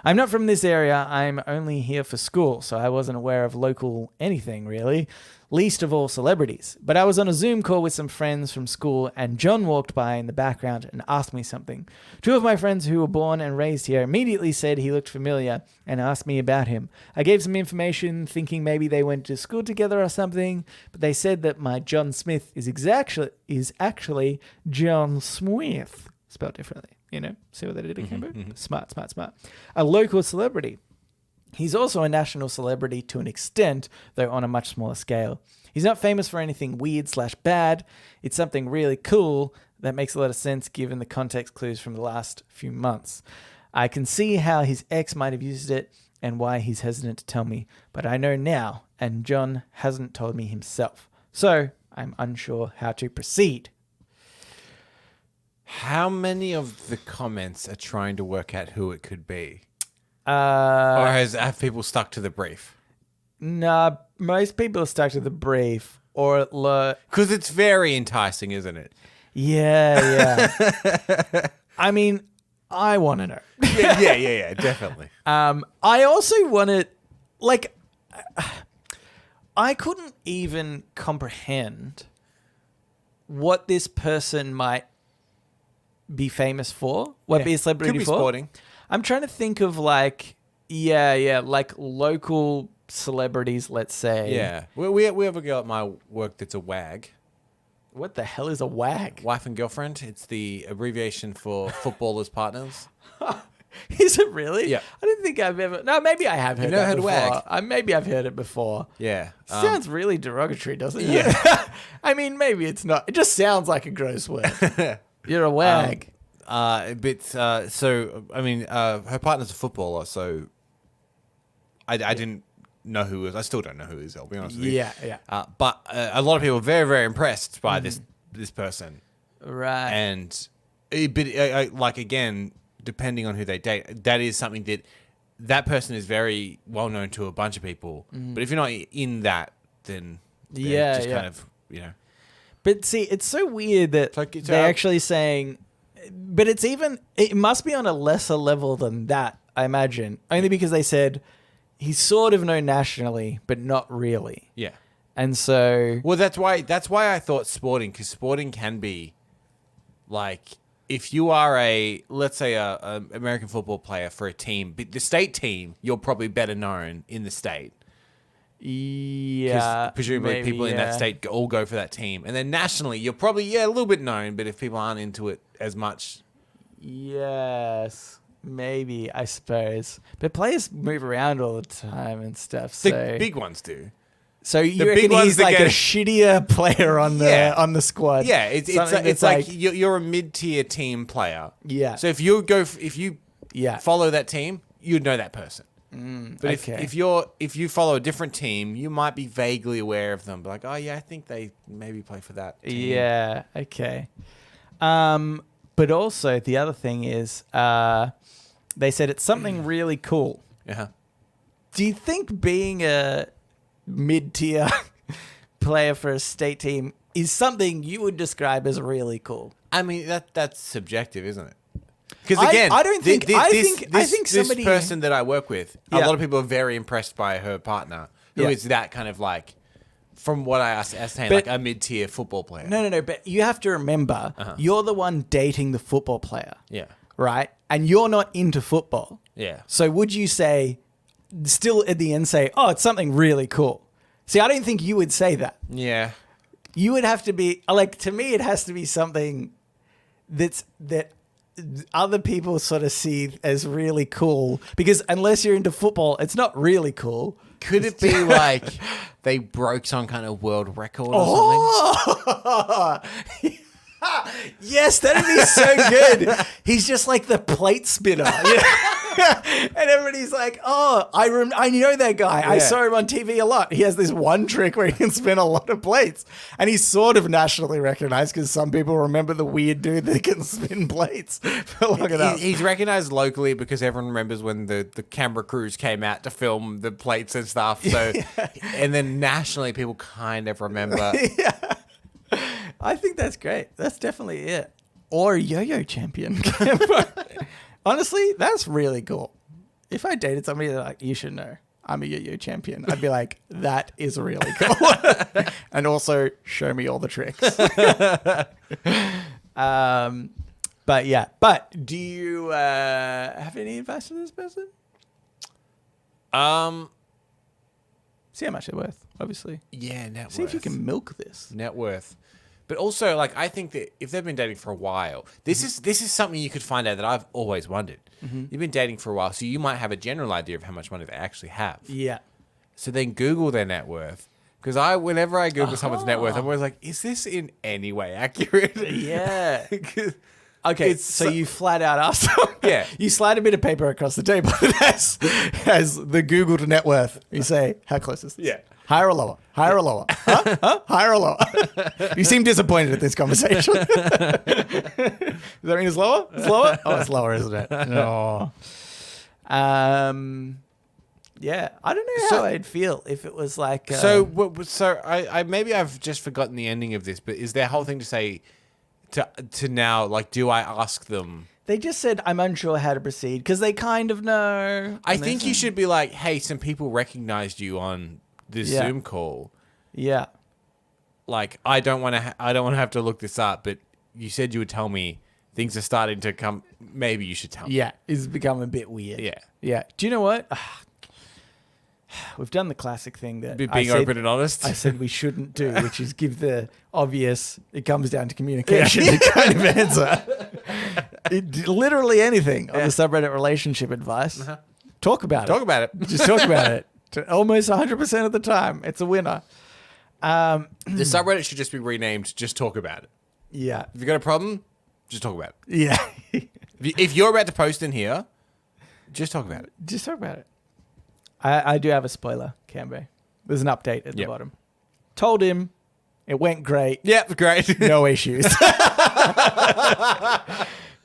I'm not from this area. I'm only here for school, so I wasn't aware of local anything, really. Least of all celebrities. But I was on a Zoom call with some friends from school, and John walked by in the background and asked me something. Two of my friends who were born and raised here immediately said he looked familiar and asked me about him. I gave some information, thinking maybe they went to school together or something, but they said that my John Smith is actually John Smith, spelled differently. You know, see what they did at Kimbo? Smart. A local celebrity. He's also a national celebrity to an extent, though on a much smaller scale. He's not famous for anything weird/bad. It's something really cool that makes a lot of sense given the context clues from the last few months. I can see how his ex might have used it and why he's hesitant to tell me, but I know now, and John hasn't told me himself. So I'm unsure how to proceed. How many of the comments are trying to work out who it could be? Or have people stuck to the brief? Nah, most people are stuck to the brief. Because it's very enticing, isn't it? Yeah. I mean, I want to know. Yeah, definitely. I also want to, I couldn't even comprehend what this person might be famous for, be a celebrity could be for. Sporting. I'm trying to think of like local celebrities, let's say. Yeah. We have a girl at my work that's a WAG. What the hell is a WAG? Wife and girlfriend. It's the abbreviation for footballers' partners. Is it really? Yeah. I don't think I've ever... No, maybe I have heard that before. WAG? Maybe I've heard it before. Yeah. Sounds really derogatory, doesn't it? Yeah. I mean, maybe it's not. It just sounds like a gross word. You're a WAG. Her partner's a footballer, so I didn't know who he was. I still don't know who he is, I'll be honest with you. Yeah. But a lot of people are very, very impressed by this person. Right. And, again, depending on who they date, that is something that person is very well known to a bunch of people. But if you're not in that, then they're just kind of, you know. But see, it's so weird that they're actually saying... But it must be on a lesser level than that, I imagine. Only because they said he's sort of known nationally, but not really. Yeah. And so... Well, that's why I thought sporting, because sporting can be, like, if you are let's say a American football player for a team, but the state team, you're probably better known in the state. Yeah. Presumably people in that state all go for that team. And then nationally, you're probably, a little bit known, but if people aren't into it as much. Yes. Maybe, I suppose. But players move around all the time and stuff. So The big ones do. So you reckon he's like a shittier player on the squad? Yeah, it's like you're a mid-tier team player. Yeah. So if you follow that team, you'd know that person. But if you follow a different team, you might be vaguely aware of them. But like, oh yeah, I think they maybe play for that team. Yeah. Okay. But also the other thing is, they said it's something really cool. Yeah. Do you think being a mid-tier player for a state team is something you would describe as really cool? I mean, that's subjective, isn't it? Because again, I don't think. I think somebody, this person that I work with, a lot of people are very impressed by her partner, who is that kind of like, from what I ascertained, like a mid-tier football player. No. But you have to remember, you're the one dating the football player. Yeah. Right, and you're not into football. Yeah. So would you say, still at the end, say, "Oh, it's something really cool"? See, I don't think you would say that. Yeah. You would have to be like, to me, it has to be something that other people sort of see as really cool, because unless you're into football, it's not really cool. Could it be like they broke some kind of world record or something? Yes, that'd be so good. He's just like the plate spinner. And everybody's like, oh, I know that guy. I saw him on TV a lot. He has this one trick where he can spin a lot of plates. And he's sort of nationally recognized because some people remember the weird dude that can spin plates for long enough. He's recognized locally because everyone remembers when the camera crews came out to film the plates and stuff. So, and then nationally, people kind of remember. I think that's great. That's definitely it. Or yo-yo champion. Honestly, that's really cool. If I dated somebody that like, you should know, I'm a yo-yo champion, I'd be like, that is really cool. And also, show me all the tricks. But yeah. But do you have any advice for this person? See how much they're worth, obviously. Yeah, net worth. See if you can milk this. Net worth. But also, like, I think that if they've been dating for a while, this is something you could find out that I've always wondered. You've been dating for a while, so you might have a general idea of how much money they actually have. Yeah. So then Google their net worth. Because whenever I Google someone's net worth, I'm always like, is this in any way accurate? Yeah. Okay, so you flat out ask them. Yeah. You slide a bit of paper across the table that has the Google to net worth. You say, how close is this? Yeah. Higher or lower? Higher or lower? Huh? Higher or lower? You seem disappointed at this conversation. Does that mean it's lower? It's lower? Oh, it's lower, isn't it? No. Yeah. I don't know how I'd feel if it was like... I maybe I've just forgotten the ending of this, but is their whole thing to say... To now, like, do I ask them? They just said, I'm unsure how to proceed, because they kind of know. I think you should be like, hey, some people recognized you on this Zoom call. Yeah. Like, I don't want to have to look this up, but you said you would tell me things are starting to come. Maybe you should tell me. Yeah, it's become a bit weird. Yeah. Yeah. Do you know what? We've done the classic thing that being open and honest. I said we shouldn't do, which is give the obvious, it comes down to communication kind of answer. Literally anything on the subreddit relationship advice. Talk about it. Talk about it. Just talk about it. Almost 100% of the time, it's a winner. The subreddit should just be renamed Just Talk About It. Yeah. If you've got a problem, just talk about it. Yeah. If you're about to post in here, just talk about it. Just talk about it. I do have a spoiler, Cambo. There's an update at the bottom. Told him it went great. Yep, great. No issues.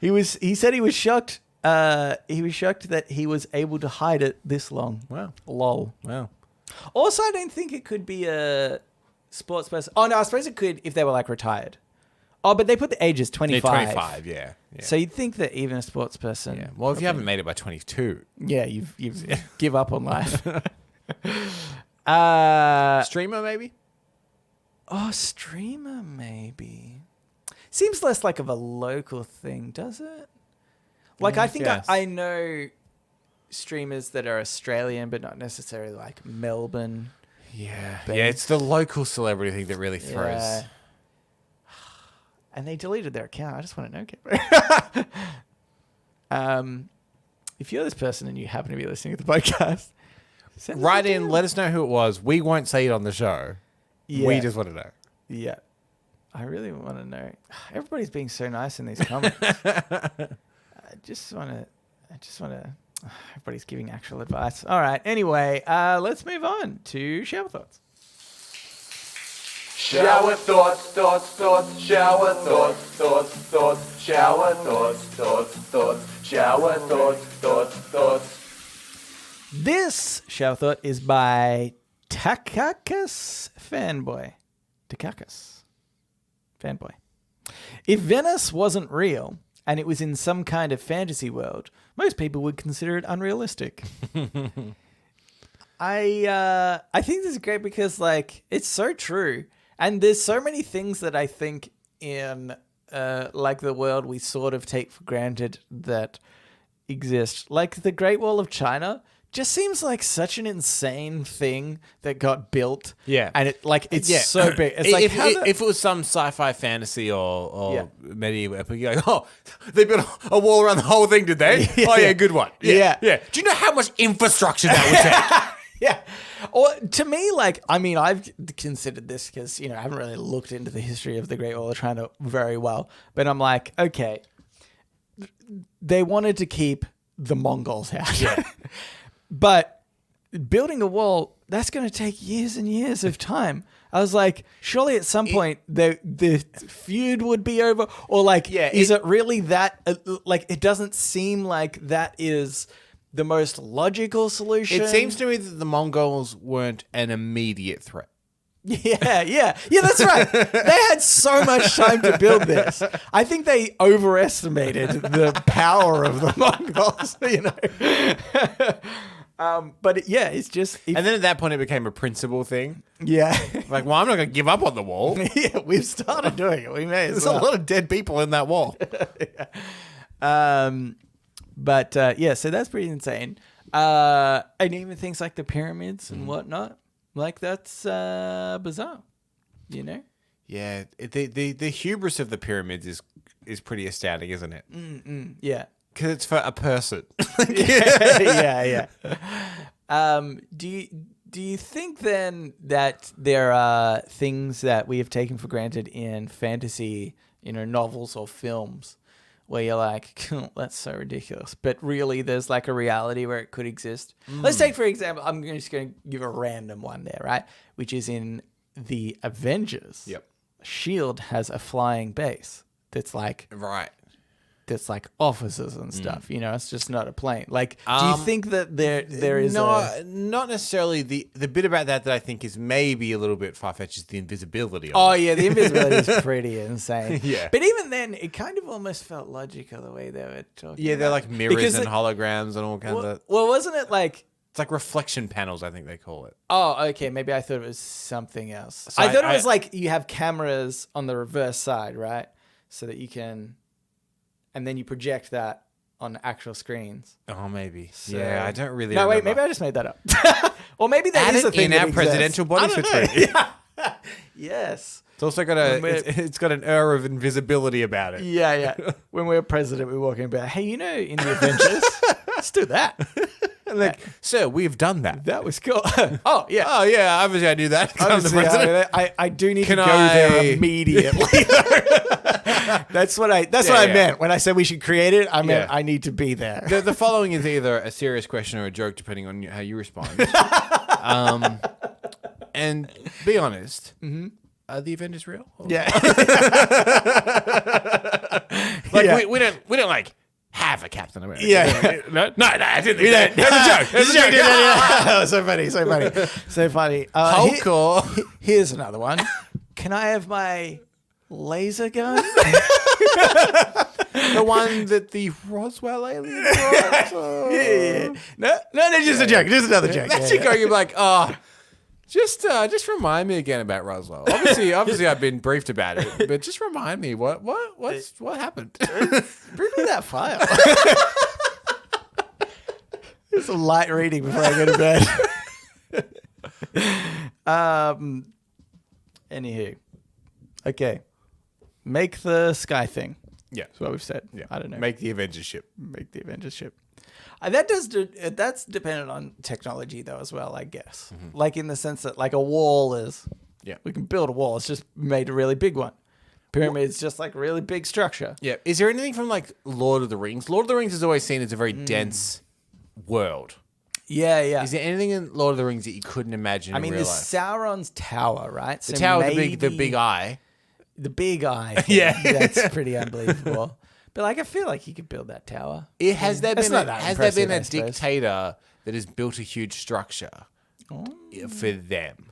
He said he was shocked. He was shocked that he was able to hide it this long. Wow. Lol. Wow. Also, I don't think it could be a sports person. Oh no, I suppose it could if they were like retired. Oh, but they put the age as 25. Yeah, 25, yeah. So you'd think that even a sports person... Yeah. Well, if you haven't made it by 22... Yeah, you've give up on life. Streamer, maybe? Oh, streamer, maybe. Seems less like of a local thing, does it? Like, I think I know streamers that are Australian, but not necessarily like Melbourne. Yeah. Yeah, it's the local celebrity thing that really throws... Yeah. And they deleted their account. I just want to know. If you're this person and you happen to be listening to the podcast, write in, let us know who it was. We won't say it on the show. Yeah. We just want to know. Yeah. I really want to know. Everybody's being so nice in these comments. I just want to, everybody's giving actual advice. All right. Anyway, let's move on to shower thoughts. Shower thoughts, shower thoughts, shower thoughts, shower thoughts. This shower thought is by Takakis Fanboy. Takakis Fanboy. If Venice wasn't real and it was in some kind of fantasy world, most people would consider it unrealistic. I think this is great because like it's so true. And there's so many things that I think in like the world we sort of take for granted that exist. Like the Great Wall of China just seems like such an insane thing that got built. Yeah. And it's so big. It's like if it was some sci-fi fantasy or medieval epic, you're like, oh, they built a wall around the whole thing, did they? Yeah. Oh, yeah, good one. Yeah. Do you know how much infrastructure that would take? Yeah. Or to me, like, I mean, I've considered this because, you know, I haven't really looked into the history of the Great Wall of China very well. But I'm like, okay, they wanted to keep the Mongols out. Yeah. But building a wall, that's going to take years and years of time. I was like, surely at some point the feud would be over. Or like, is it really that, like, it doesn't seem like that is the most logical solution. It seems to me that the Mongols weren't an immediate threat. Yeah, that's right. They had so much time to build this. I think they overestimated the power of the Mongols, But it's just... And then at that point, it became a principle thing. Yeah. Like, well, I'm not going to give up on the wall. Yeah, we've started doing it. We may as There's well. a lot of dead people in that wall. So that's pretty insane. And even things like the pyramids and whatnot, like that's bizarre, Yeah, the hubris of the pyramids is pretty astounding, isn't it? Yeah. Because it's for a person. Yeah. Do you think then that there are things that we have taken for granted in fantasy, novels or films, where you're like, that's so ridiculous, but really there's like a reality where it could exist? Let's take, for example, I'm just going to give a random one there, right? Which is in the Avengers. Yep. S.H.I.E.L.D. has a flying base that's like offices and stuff. It's just not a plane. Like, do you think that there is not necessarily the bit about that I think is maybe a little bit far-fetched is the invisibility of Oh it. yeah, the invisibility is pretty insane. Yeah. But even then, it kind of almost felt logical the way they were talking. Yeah, they're about like mirrors Because and it- holograms and all kinds of... Well, wasn't it like? It's like reflection panels, I think they call it. Oh, okay. Maybe I thought it was something else. So I thought it I- was like you have cameras on the reverse side, right? So that you can, and then you project that on actual screens. Oh, maybe. So- Yeah, I don't really No, wait. remember. Maybe I just made that up. Or maybe that Add is it a thing in that our exists. presidential body I don't for know. tweet. Yeah. Yes. It's also got it's got an air of invisibility about it. Yeah. When we're president, we walk in and be like, hey, in the Avengers, let's do that. And like, sir, we've done that. That was cool. Oh, yeah. Oh yeah, obviously I do that. I'm the Obviously, president. I do need Can to go I- there immediately. That's what I Yeah. meant when I said we should create it. I meant Yeah. I need to be there. The following is either a serious question or a joke, depending on how you respond. And be honest, are the Avengers real? Or- Yeah. Like Yeah. we don't like have a Captain America. Yeah. No, I didn't. That's a joke. That's a joke. Oh, so funny. Hulk or Here's another one. Can I have my laser gun? the one that the Roswell alien brought? Yeah. No, just a joke. Just another joke. That's Yeah, you going. You're like, oh, just remind me again about Roswell. Obviously, I've been briefed about it, but just remind me what happened. Bring me that file. Just some light reading before I go to bed. Anywho. Okay. Make the sky thing. Yeah, That's what we've said. yeah. I don't know. Make the Avengers ship. Make the Avengers ship. That's dependent on technology though as well, I guess. Like in the sense that like a wall is, Yeah. we can build a wall. It's just made a really big one. Pyramid's just like a really big structure. Yeah. Is there anything from like Lord of the Rings? Lord of the Rings is always seen as a very dense world. Yeah. Is there anything in Lord of the Rings that you couldn't imagine? I mean, in real there's life? Sauron's tower, right? The tower, the big eye. The big eye. thing. Yeah. That's pretty unbelievable. But like, I feel like you could build that tower. Has there That's been not a, that has there been a impressive, I suppose. dictator that has built a huge structure for them?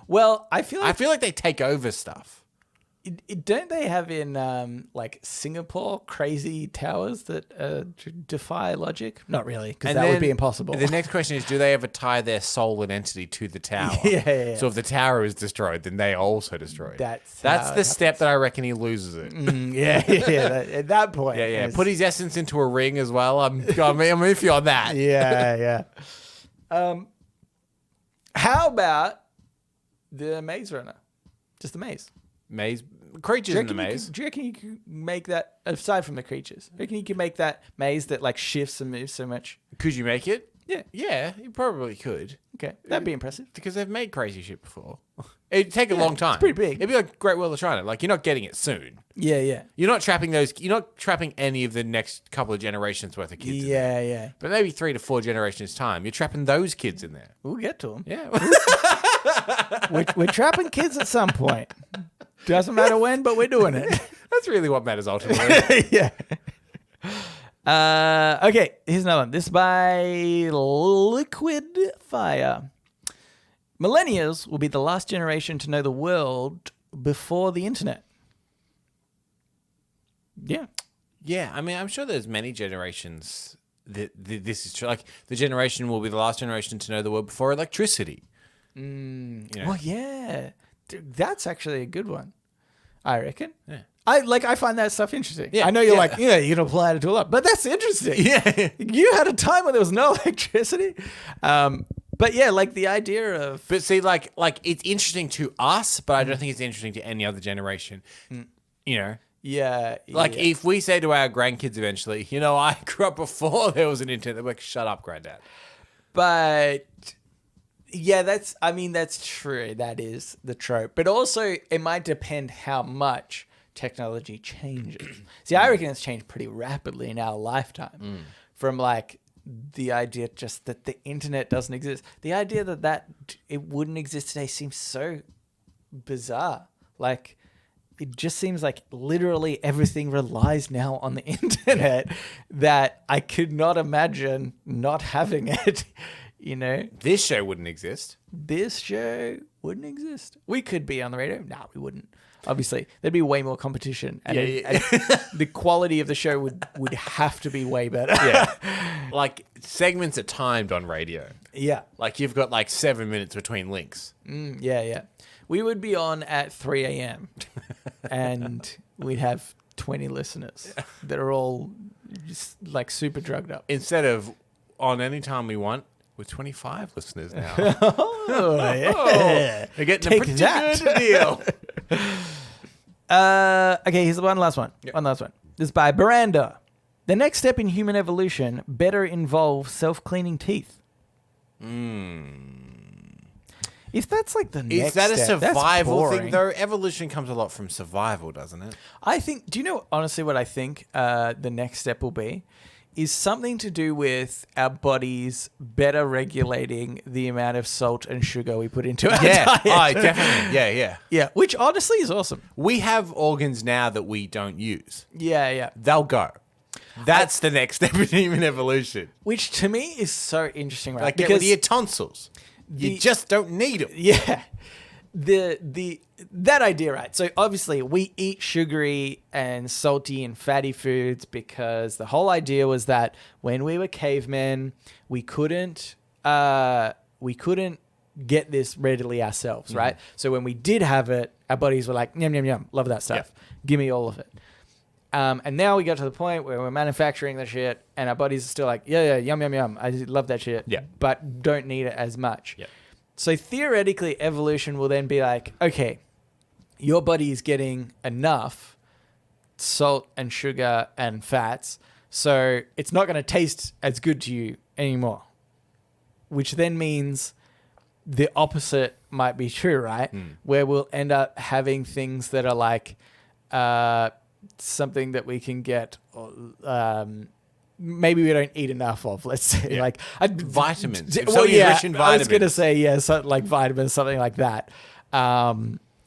Well, I feel I like feel like they take over stuff. don't they have in like Singapore crazy towers that defy logic? Not really, because that would be impossible. The next question is, do they ever tie their soul and entity to the tower? Yeah. So if the tower is destroyed, then they are also destroyed. That's That's how the it step that I reckon he loses it. At that point. Yeah. it's- Put his essence into a ring as well. I'm iffy on that. Yeah. How about the Maze Runner? Just the maze. Maze creatures in the maze. Do you reckon you could make that, aside from the creatures, do you reckon you could make that maze that like shifts and moves so much? Could you make it? Yeah. Yeah, you probably could. Okay. That'd be impressive. Because they've made crazy shit before. It'd take a long time. it's pretty big. It'd be like Great Wall of China. Like, you're not getting it soon. Yeah. You're not trapping any of the next couple of generations worth of kids in there. Yeah. But maybe 3 to 4 generations time, you're trapping those kids in there. We'll get to them. Yeah. We're trapping kids at some point. Doesn't matter when, but we're doing it. That's really what matters ultimately. Yeah. Okay, here's another one. This by Liquid Fire. Millennials will be the last generation to know the world before the internet. Yeah. Yeah, I mean, I'm sure there's many generations that this is true. Like, the generation will be the last generation to know the world before electricity. You know? Well, yeah. Dude, that's actually a good one, I reckon. Yeah. I find that stuff interesting. Yeah, I know you're yeah. like, yeah, you can apply it to a lot, but that's interesting. Yeah. You had a time when there was no electricity. But yeah, like the idea of... But see, like it's interesting to us, but I don't think it's interesting to any other generation. You know? Yeah. Like, yeah. if we say to our grandkids eventually, you know, I grew up before there was an internet, they're like, shut up, granddad. But yeah, that's true. That is the trope. But also, it might depend how much technology changes. See, I reckon it's changed pretty rapidly in our lifetime. From like the idea just that the internet doesn't exist. The idea that it wouldn't exist today seems so bizarre. Like, it just seems like literally everything relies now on the internet that I could not imagine not having it, you know? This show wouldn't exist. This show wouldn't exist. We could be on the radio. No, we wouldn't. Obviously, there'd be way more competition. And, and the quality of the show would have to be way better. Yeah. Like, segments are timed on radio. Yeah. Like, you've got like 7 minutes between links. Yeah. We would be on at 3 a.m. and we'd have 20 listeners that are all just like super drugged up. Instead of on any time we want, we're 25 listeners now. Oh, yeah. They're getting Take a pretty that. good deal. Okay, here's one last one. Yep. One last one. This is by Miranda. The next step in human evolution better involve self-cleaning teeth. If that's like the next Is that a step, that's survival thing, boring. though? Evolution comes a lot from survival, doesn't it? I think, do you know honestly what I think the next step will be? Is something to do with our bodies better regulating the amount of salt and sugar we put into our diet. Definitely. Yeah. Yeah, which honestly is awesome. We have organs now that we don't use. Yeah. They'll go. That's the next step in human evolution. Which to me is so interesting, right? Like, get rid of your tonsils. You just don't need them. Yeah. That idea, right? So obviously we eat sugary and salty and fatty foods because the whole idea was that when we were cavemen, we couldn't get this readily ourselves, right? So when we did have it, our bodies were like, yum, yum, yum, love that stuff. Yeah. Give me all of it. And now we got to the point where we're manufacturing the shit and our bodies are still like, yeah, yum, yum, yum. I love that shit. Yeah. But don't need it as much. Yeah. So theoretically, evolution will then be like, okay, your body is getting enough salt and sugar and fats, so it's not going to taste as good to you anymore. Which then means the opposite might be true, right? Where we'll end up having things that are like something that we can get... maybe we don't eat enough of, let's say. Like vitamins. I Rich in was vitamins. going to say, something like vitamins, something like that.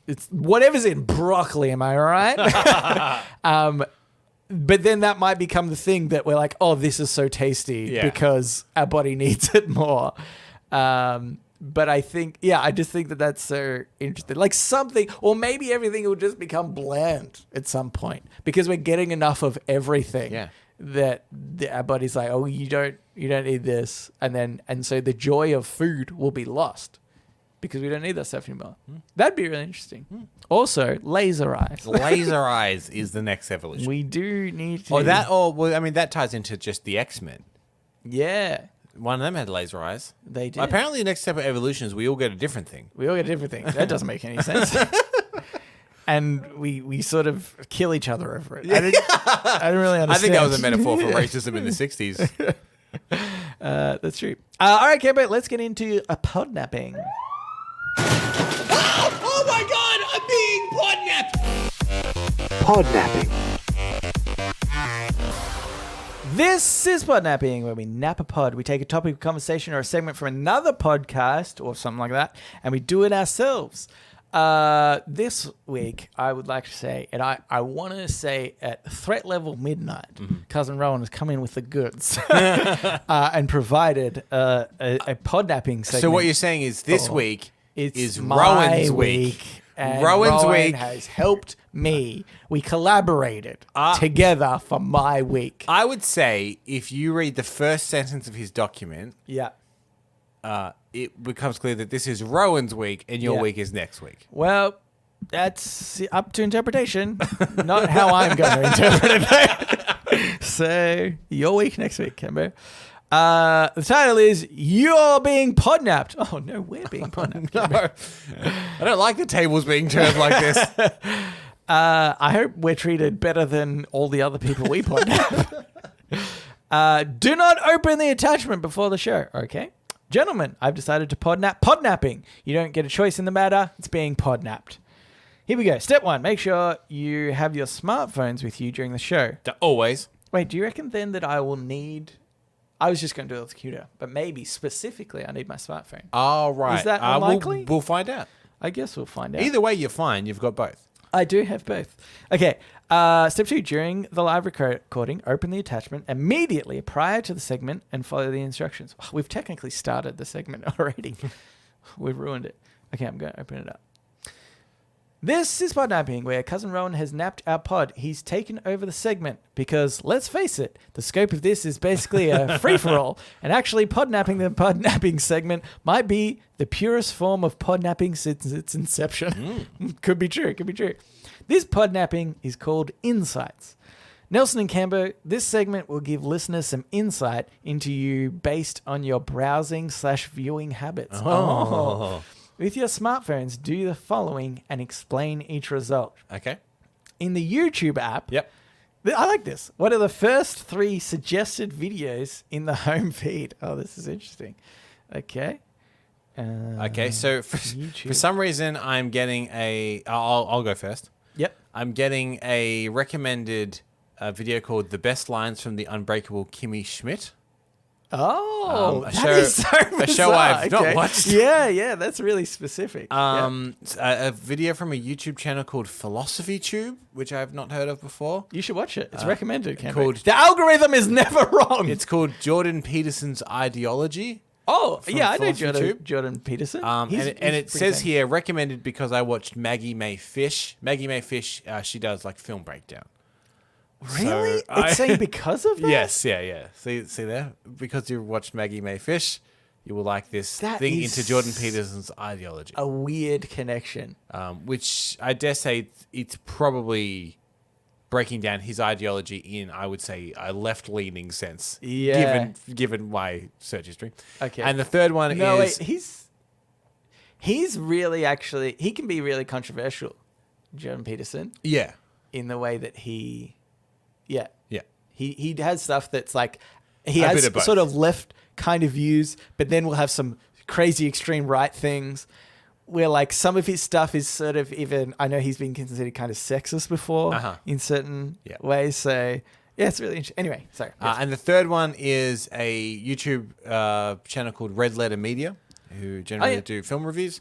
It's whatever's in broccoli, am I right? But then that might become the thing that we're like, oh, this is so tasty because our body needs it more. But I think, I just think that that's so interesting. Like something, or maybe everything will just become bland at some point because we're getting enough of everything. Yeah. That our body's like, oh, you don't need this, and so the joy of food will be lost because we don't need that stuff anymore. That'd be really interesting. Also, laser eyes. Laser eyes is the next evolution. We do need to. That ties into just the X-Men. Yeah, One of them had laser eyes. they did. Apparently, the next step of evolution is we all get a different thing. We all get different things. That doesn't make any sense. And we sort of kill each other over it. I didn't really understand. I think that was a metaphor for racism in the 60s. That's true. All right, Kemba, let's get into a podnapping. Oh my God, I'm being podnapped! Podnapping. This is Podnapping, where we nap a pod. We take a topic of conversation or a segment from another podcast or something like that, and we do it ourselves. This week, I would like to say, and I want to say at threat level midnight, Cousin Rowan has come in with the goods and provided a podnapping segment. So what you're saying is this week, It's Rowan's week. And Rowan's Rowan week has helped me. We collaborated together for my week. I would say if you read the first sentence of his document, Yeah. it becomes clear that this is Rowan's week and your Yeah. week is next week. Well, that's up to interpretation, not how I'm going to interpret it. So, your week next week, Kimbo. The title is You're Being Podnapped. Oh, no, we're being podnapped. No, I don't like the tables being turned like this. I hope we're treated better than all the other people we podnap. Do not open the attachment before the show, okay? Gentlemen, I've decided to podnapping. You don't get a choice in the matter. It's being podnapped. Here we go. Step 1. Make sure you have your smartphones with you during the show. Always. Wait, do you reckon then that I will need... I was just going to do it with the computer, but maybe specifically I need my smartphone. Oh, right. Is that unlikely? We'll find out. I guess we'll find out. Either way, you're fine. You've got both. I do have both. Okay. Step 2. During the live recording, open the attachment immediately prior to the segment and follow the instructions. Oh, we've technically started the segment already. We've ruined it. Okay, I'm going to open it up. This is Podnapping, where Cousin Rowan has napped our pod. He's taken over the segment because, let's face it, the scope of this is basically a free-for-all. And actually, the Podnapping segment might be the purest form of podnapping since its inception. Could be true, could be true. This Podnapping is called Insights. Nelson and Cambo, this segment will give listeners some insight into you based on your browsing/viewing habits. Oh. With your smartphones, do the following and explain each result. Okay. In the YouTube app, Yep. I like this. What are the first 3 suggested videos in the home feed? Oh, this is interesting. Okay. Okay, so for YouTube. some reason, I'm getting a... I'll go first. Yep. I'm getting a recommended video called The Best Lines from the Unbreakable Kimmy Schmidt. Oh, a that show- is so a show bizarre. I've not watched. Yeah, that's really specific. A video from a YouTube channel called Philosophy Tube, which I have not heard of before. You should watch it. It's recommended. called- The algorithm is never wrong. It's called Jordan Peterson's Ideology. Yeah, I know Philosophy Tube. Jordan Peterson. And He's it pretty says famous. here, recommended because I watched Maggie May Fish. Maggie May Fish, she does like film breakdown. Really? So I- It's saying because of that? Yes, yeah. See there? Because you watched Maggie May Fish, you will like this That thing is into Jordan Peterson's ideology. A weird connection. Which I dare say it's probably breaking down his ideology in, I would say, a left-leaning sense. Yeah. Given my search history. Okay. And the third one No, is... wait, he's really actually, he can be really controversial, Jordan Peterson, Yeah. in the way that he Yeah. He has stuff that's like, he A bit has of both. sort of left kind of views, but then we'll have some crazy extreme right things where like some of his stuff is sort of even, I know he's been considered kind of sexist before in certain ways. So yeah, it's really interesting. Anyway, sorry. Yes. And the third one is a YouTube channel called Red Letter Media, who generally do film reviews.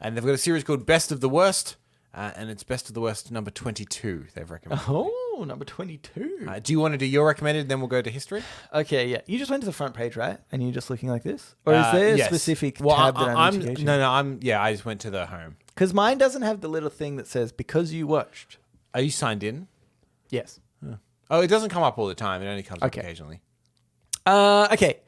And they've got a series called Best of the Worst. And it's Best of the Worst number 22 they've recommended. Oh, number 22. Do you want to do your recommended, then we'll go to history? Okay, yeah. You just went to the front page, right? And you're just looking like this? Or is there a Yes. specific Well, tab that I need to go to? No, I just went to the home. Because mine doesn't have the little thing that says, because you watched. Are you signed in? Yes. Oh, it doesn't come up all the time. It only comes up Okay. occasionally. Okay.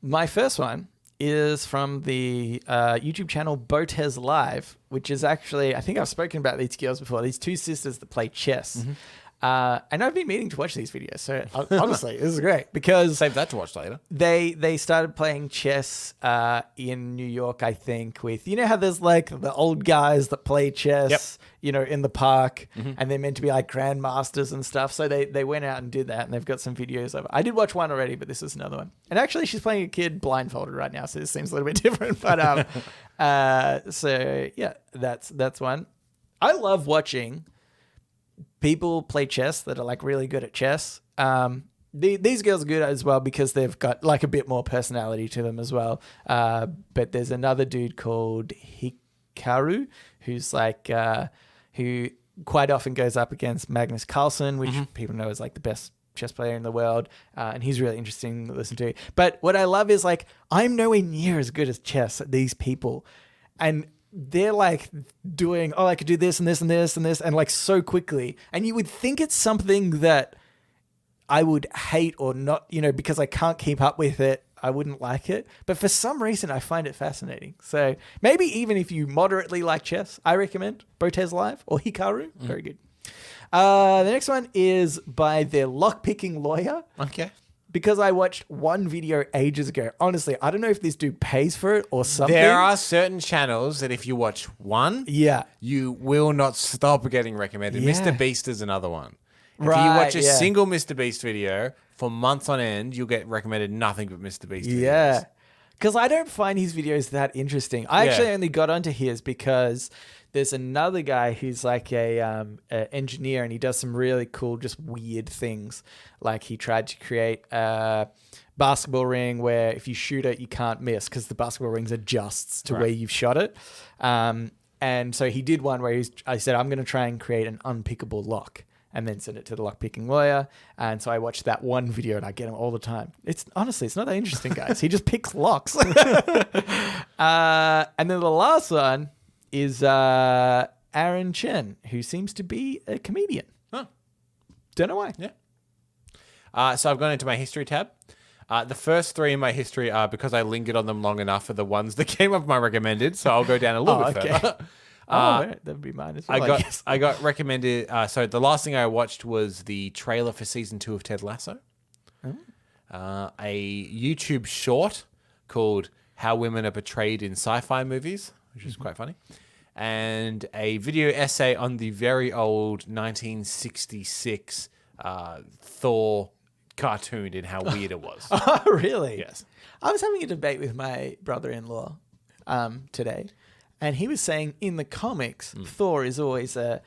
My first one is from the YouTube channel Botez Live, which is actually, I think I've spoken about these girls before, these 2 sisters that play chess. And I've been meaning to watch these videos. So honestly, this is great because Save that to watch later. they started playing chess in New York, I think, with, you know how there's like the old guys that play chess, you know, in the park, and they're meant to be like grandmasters and stuff. So they went out and did that, and they've got some videos of it. I did watch one already, but this is another one. And actually, she's playing a kid blindfolded right now, so this seems a little bit different. But so yeah, that's one. I love watching people play chess that are like really good at chess. These girls are good as well because they've got like a bit more personality to them as well. But there's another dude called Hikaru who's like, who quite often goes up against Magnus Carlsen, which people know is like the best chess player in the world. And he's really interesting to listen to. But what I love is like, I'm nowhere near as good as chess as these people. and they're like doing, oh, I could do this and this and this and this, and like so quickly. And you would think it's something that I would hate or not, you know, because I can't keep up with it. I wouldn't like it. But for some reason, I find it fascinating. So maybe even if you moderately like chess, I recommend Botez Live or Hikaru. Very good. The next one is by the lockpicking lawyer. Okay. Because I watched one video ages ago. Honestly, I don't know if this dude pays for it or something. There are certain channels that if you watch one, Yeah. you will not stop getting recommended. Yeah. Mr. Beast is another one. If you Right, watch a yeah. single Mr. Beast video for months on end, you'll get recommended nothing but Mr. Beast videos. Yeah. Because I don't find his videos that interesting. I Yeah. actually only got onto his because there's another guy who's like a engineer, and he does some really cool, just weird things. Like he tried to create a basketball ring where if you shoot it, you can't miss because the basketball rings adjusts to Right. where you've shot it. And so he did one where I said, I'm going to try and create an unpickable lock, and then send it to the lockpicking lawyer. And so I watched that one video, and I get him all the time. It's honestly, it's not that interesting, guys. He just picks locks. And then the last one is Aaron Chen, who seems to be a comedian. Huh. Don't know why. Yeah. So I've gone into my history tab. The first three in my history are, because I lingered on them long enough, are the ones that came up my recommended. So I'll go down a little bit further. Right, that would be mine as well. guess. I got recommended. So the last thing I watched was the trailer for season 2 of Ted Lasso. A YouTube short called "How Women Are Portrayed in Sci-Fi Movies," which is quite funny, and a video essay on the very old 1966 Thor cartoon and how weird it was. Oh, really? Yes. I was having a debate with my brother-in-law today, and he was saying in the comics, Thor is always a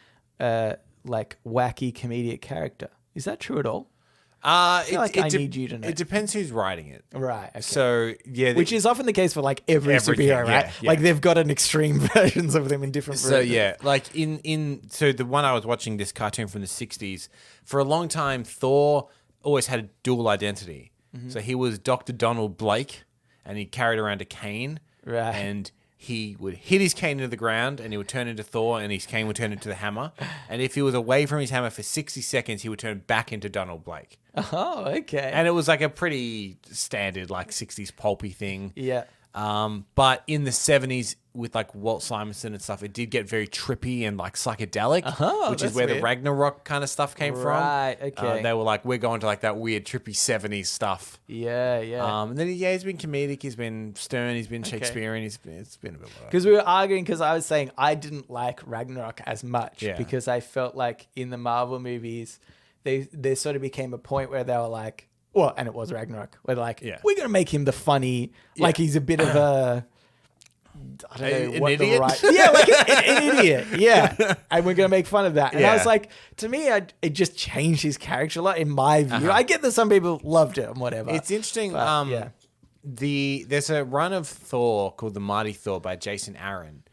like wacky comedic character. Is that true at all? I feel like I need you to know. It depends who's writing it. Right. Okay. So yeah, Which is often the case for like every Everything, superhero, right? yeah, yeah. Like they've got an extreme versions of them in different So versions. yeah, like so the one I was watching, this cartoon from the 60s, for a long time Thor always had a dual identity. So he was Dr. Donald Blake, and he carried around a cane. Right. And he would hit his cane into the ground, and he would turn into Thor, and his cane would turn into the hammer. And if he was away from his hammer for 60 seconds, he would turn back into Donald Blake. Oh, okay. And it was like a pretty standard, like 60s pulpy thing. Yeah. But in the 70s, with like Walt Simonson and stuff, it did get very trippy and like psychedelic, which is that's where weird. the Ragnarok kind of stuff came Right, from. okay. They were like, we're going to like that weird trippy 70s stuff. Yeah, yeah. And then he's been comedic, he's been stern, he's been Shakespearean, it's been a bit whatever. Because we were arguing because I was saying I didn't like Ragnarok as much Yeah. because I felt like in the Marvel movies, there sort of became a point where they were like, well, and it was Ragnarok, where they're like, Yeah. we're going to make him the funny, like he's a bit of a, I don't know An what idiot? the right, yeah, like an idiot, yeah, and we're going to make fun of that. And I Yeah. was like, to me, it just changed his character a lot in my view. I get that some people loved it and whatever. It's interesting. But, yeah. There's a run of Thor called The Mighty Thor by Jason Aaron,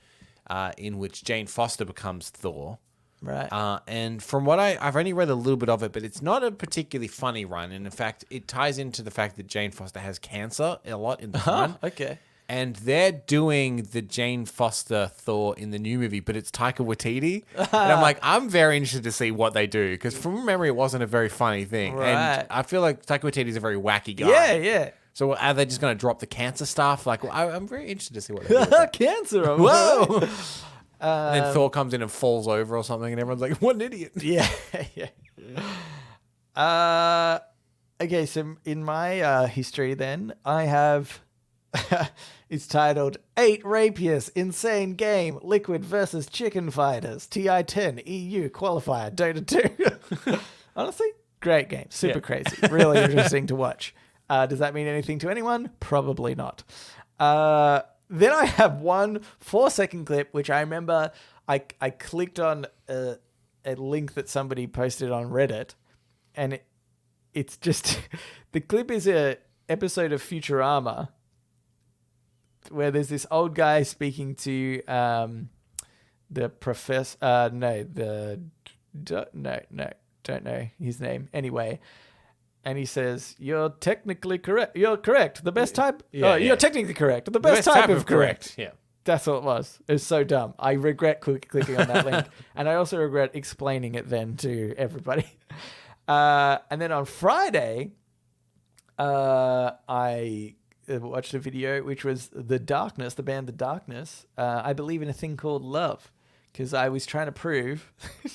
in which Jane Foster becomes Thor. Right. And from what I've only read a little bit of it, but it's not a particularly funny run. And in fact, it ties into the fact that Jane Foster has cancer a lot in the run. Okay. And they're doing the Jane Foster Thor in the new movie, but it's Taika Waititi. And I'm like, I'm very interested to see what they do, because from memory, it wasn't a very funny thing. Right. And I feel like Taika Waititi is a very wacky guy. Yeah, yeah. So are they just going to drop the cancer stuff? Like, I'm very interested to see what they do with that. Cancer. Whoa! And then Thor comes in and falls over or something, and everyone's like, what an idiot. Yeah, yeah. Okay, so in my history then, I have... it's titled 8 Rapiers, Insane Game, Liquid versus Chicken Fighters, TI-10, EU Qualifier, Dota 2. Honestly, great game. Super crazy. Really interesting to watch. Does that mean anything to anyone? Probably not. Then I have one 4-second clip, which I remember I clicked on a link that somebody posted on Reddit, and it's just... the clip is a episode of Futurama where there's this old guy speaking to the professor. Don't know his name. Anyway, and he says, "You're technically correct. You're correct. The best type. You're technically correct. The best type of correct. Yeah. That's all it was. It was so dumb. I regret clicking on that link. And I also regret explaining it then to everybody. And then on Friday, I watched a video which was The Darkness, the band The Darkness. I believe in a thing called love. Because I was trying to prove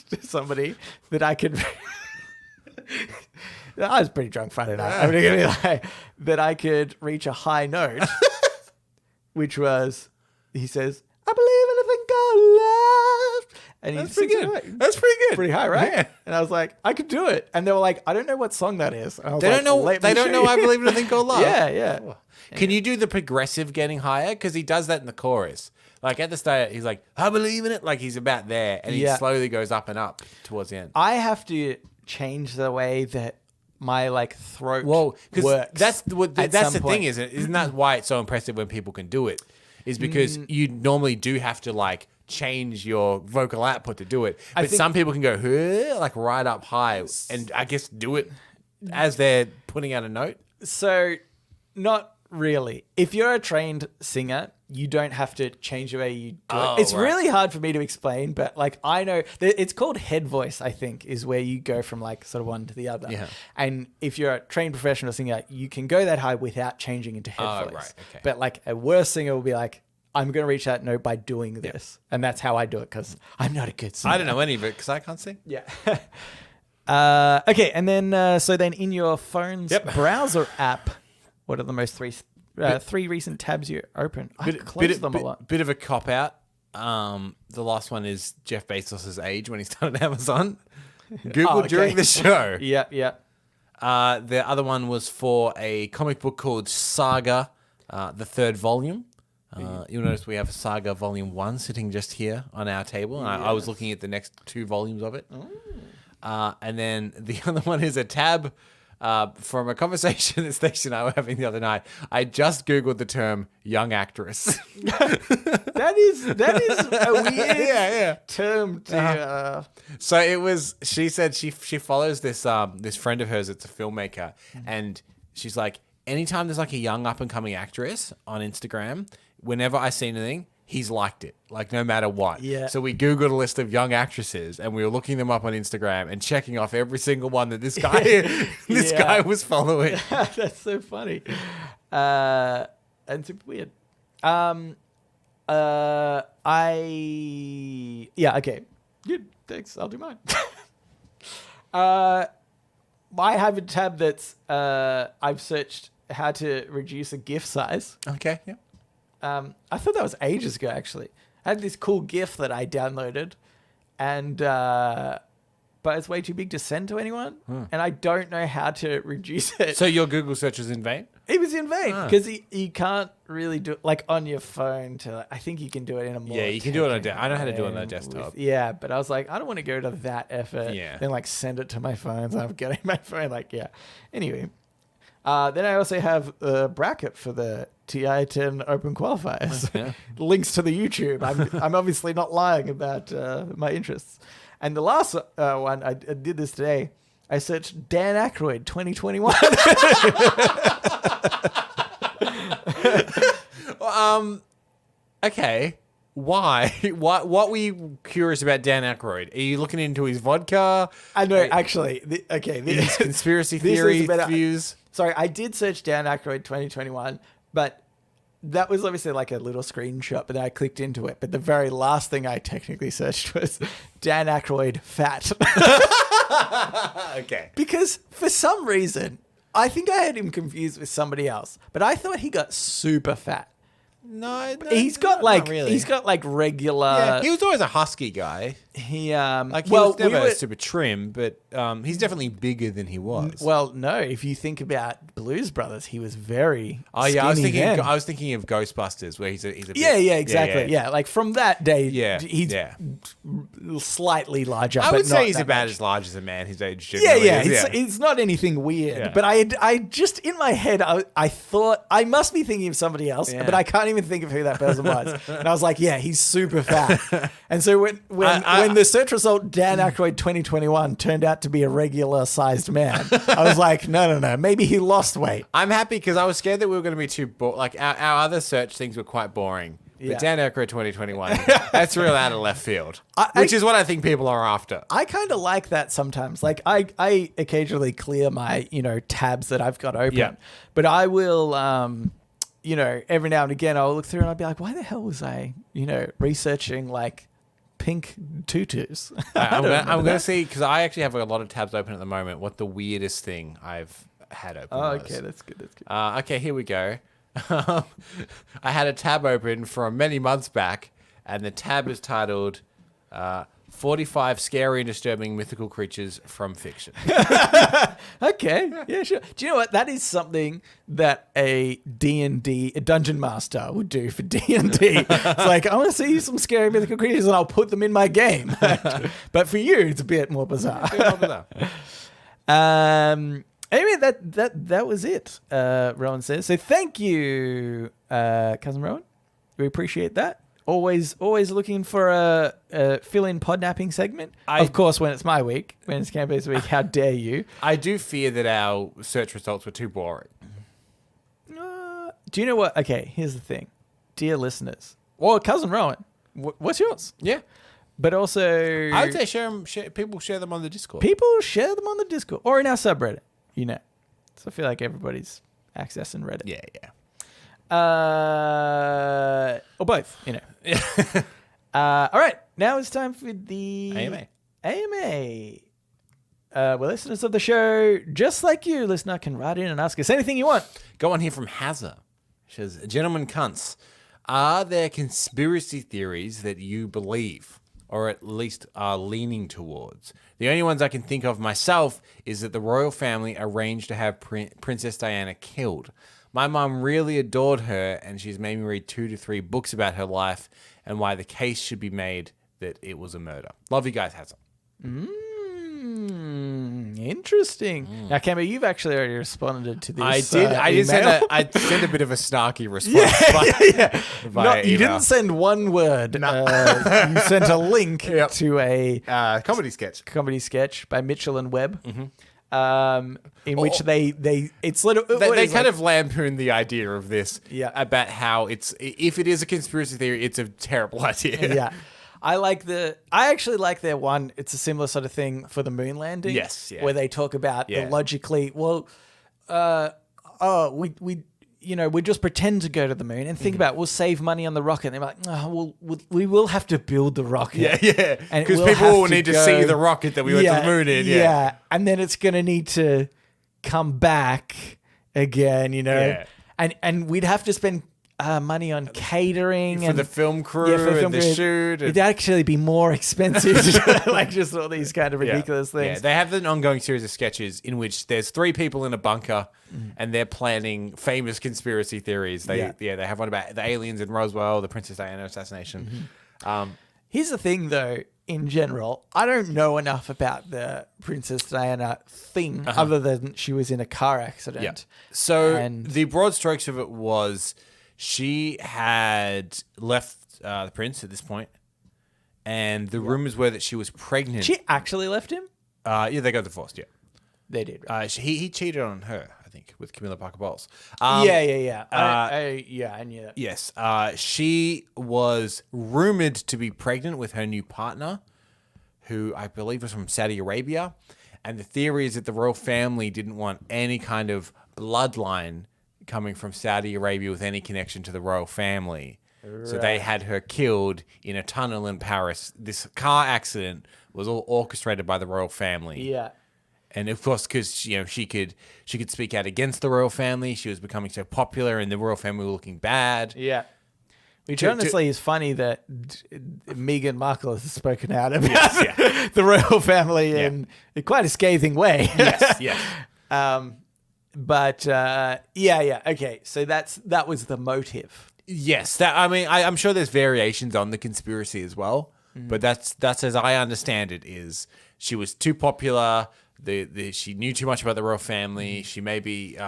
to somebody that I could... I was pretty drunk Friday night. I'm going to lie. That I could reach a high note, which was, he says, I believe in a thing called love. And That's pretty good. That's pretty good. Pretty high, right? Yeah. And I was like, I could do it. And they were like, I don't know what song that is. And I was They like, don't know. "Let me They don't show know. you." I believe in a thing called love. Yeah. Can you do the progressive getting higher? Because he does that in the chorus. Like at the start, he's like, I believe in it. Like he's about there. And he slowly goes up and up towards the end. I have to change the way that my throat because works. that's the some thing, point. isn't that why it's so impressive when people can do it? Is because you normally do have to change your vocal output to do it. But some people can go right up high and I guess do it as they're putting out a note. So, not really. If you're a trained singer, you don't have to change the way you do it. It's really hard for me to explain, but I know it's called head voice, I think, is where you go from sort of one to the other. Yeah. And if you're a trained professional singer, you can go that high without changing into head voice. Right, okay. But a worse singer will be I'm going to reach that note by doing this. And that's how I do it because I'm not a good singer. I don't know any of it because I can't sing. Yeah. Okay, and then so then in your phone's browser app, what are the most three recent tabs you open? I close them a lot. Bit of a cop out. The last one is Jeff Bezos' age when he started Amazon. Google during the show. Yeah. The other one was for a comic book called Saga, the third volume. You'll notice we have Saga Volume 1 sitting just here on our table. And I was looking at the next 2 volumes of it. And then the other one is a tab from a conversation that Stacey and I were having the other night. I just Googled the term young actress. That is a weird term to... So it was, she said she follows this friend of hers that's a filmmaker. And she's like, anytime there's a young up and coming actress on Instagram, whenever I see anything, he's liked it, no matter what. Yeah. So we Googled a list of young actresses and we were looking them up on Instagram and checking off every single one that this guy guy was following. That's so funny. And super weird. Okay. Good. Thanks. I'll do mine. I have a tab that's I've searched how to reduce a GIF size. Okay. Yeah. I thought that was ages ago, actually. I had this cool GIF that I downloaded, and but it's way too big to send to anyone, and I don't know how to reduce it. So your Google search was in vain? It was in vain because you can't really do it on your phone. I think you can do it in a more you can do it on I know how to do it on a desktop. But I was like, I don't want to go to that effort. Yeah. Then send it to my phone. So I'm getting my phone. Anyway. Then I also have a bracket for the TI-10 Open qualifiers. Yeah. Links to the YouTube. I'm obviously not lying about my interests. And the last one, I did this today. I searched Dan Aykroyd 2021. Okay. Why? What were you curious about Dan Aykroyd? Are you looking into his vodka? I know, actually. His conspiracy theory views? Sorry, I did search Dan Aykroyd 2021, but that was obviously a little screenshot, but then I clicked into it. But the very last thing I technically searched was Dan Aykroyd fat. Okay. Because for some reason, I think I had him confused with somebody else, but I thought he got super fat. No, he's got not really. He's got regular. Yeah, he was always a husky guy. He he was never super trim, but he's definitely bigger than he was. Well, no, if you think about Blues Brothers, he was very. Oh yeah, skinny I was thinking of Ghostbusters, where he's a bit, exactly. Yeah, from that day, he's yeah. slightly larger. I would say he's not about much. as large as a man his age. Yeah. It's not anything weird. Yeah. But I just in my head, I thought I must be thinking of somebody else, but I can't even think of who that person was. And I was like, yeah, he's super fat. And so when the search result Dan Aykroyd 2021 turned out to be a regular sized man, I was like, no, maybe he lost weight. I'm happy because I was scared that we were going to be too boring. Our other search things were quite boring. Yeah. But Dan Aykroyd 2021, that's real out of left field, I- which is what I think people are after. I kind of like that sometimes. Like I occasionally clear my, tabs that I've got open. Yeah. But I will, every now and again I'll look through and I'll be like, why the hell was I, researching like pink tutus? I'm going to see, because I actually have a lot of tabs open at the moment, what the weirdest thing I've had open Oh, was. okay, that's good. That's good. Okay, here we go. I had a tab open from many months back, and the tab is titled 45 Scary and Disturbing Mythical Creatures from Fiction. Okay, yeah, sure. Do you know what? That is something that a D&D, a dungeon master would do for D&D. It's like, I want to see some scary mythical creatures and I'll put them in my game. But for you, it's a bit more bizarre. Anyway, that was it, Rowan says. So thank you, Cousin Rowan. We appreciate that. Always looking for a fill-in podnapping segment. Of course, when it's my week, when it's Cambo's week, how dare you? I do fear that our search results were too boring. Do you know what? Okay, here's the thing. Dear listeners, or Cousin Rowan, what's yours? Yeah. But also... I would say people share them on the Discord. People share them on the Discord or in our subreddit, So I feel like everybody's accessing Reddit. Yeah. Or both, All right, now it's time for the AMA. Well, listeners of the show, just like you, listener, can write in and ask us anything you want. Go on here from Hazza. She says, Gentlemen cunts, are there conspiracy theories that you believe, or at least are leaning towards? The only ones I can think of myself is that the royal family arranged to have Princess Diana killed. My mum really adored her, and she's made me read 2 to 3 books about her life and why the case should be made that it was a murder. Love you guys, Hazza. Interesting. Now, Cambo, you've actually already responded to this. I did. I sent a bit of a snarky response. You didn't send one word. You sent a link to a comedy sketch by Mitchell and Webb. In which they kind of lampoon the idea of this about how if it is a conspiracy theory, it's a terrible idea. Yeah. I actually like their one. It's a similar sort of thing for the moon landing. Yes, yeah. Where they talk about the logically, we just pretend to go to the moon and think about we'll save money on the rocket. And they're like, we will have to build the rocket. Yeah. Because people will need to see the rocket that we went to the moon in. Yeah. And then it's going to need to come back again, Yeah. And we'd have to spend money on catering for and the film crew and the shoot. It'd actually be more expensive to do, like just all these kind of ridiculous things. Yeah, they have an ongoing series of sketches in which there's 3 people in a bunker and they're planning famous conspiracy theories. They have one about the aliens in Roswell, the Princess Diana assassination. Here's the thing, though. In general, I don't know enough about the Princess Diana thing other than she was in a car accident. Yeah. So the broad strokes of it was she had left the prince at this point, and the rumors were that she was pregnant. She actually left him? Yeah, they got divorced, yeah. They did. He cheated on her, I think, with Camilla Parker Bowles. I knew that. Yes. She was rumored to be pregnant with her new partner, who I believe was from Saudi Arabia. And the theory is that the royal family didn't want any kind of bloodline coming from Saudi Arabia with any connection to the royal family. Right. So they had her killed in a tunnel in Paris. This car accident was all orchestrated by the royal family. Yeah. And of course, because she could speak out against the royal family, she was becoming so popular, and the royal family were looking bad. Yeah, which honestly is funny that Meghan Markle has spoken out about the royal family in quite a scathing way. Yes. Okay, so that was the motive. Yes, I'm sure there's variations on the conspiracy as well, but that's as I understand it is she was too popular. She knew too much about the royal family. She may be, she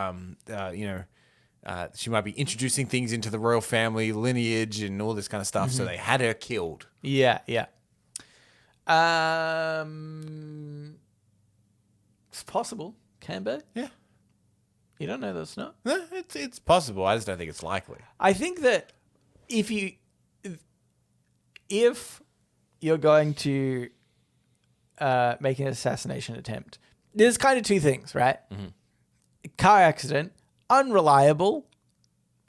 might be introducing things into the royal family lineage and all this kind of stuff. So they had her killed. Yeah. It's possible, Cambo. Yeah. You don't know that's not? No, it's possible. I just don't think it's likely. I think that if you if you're going to make an assassination attempt, there's kind of two things, right? Car accident, unreliable,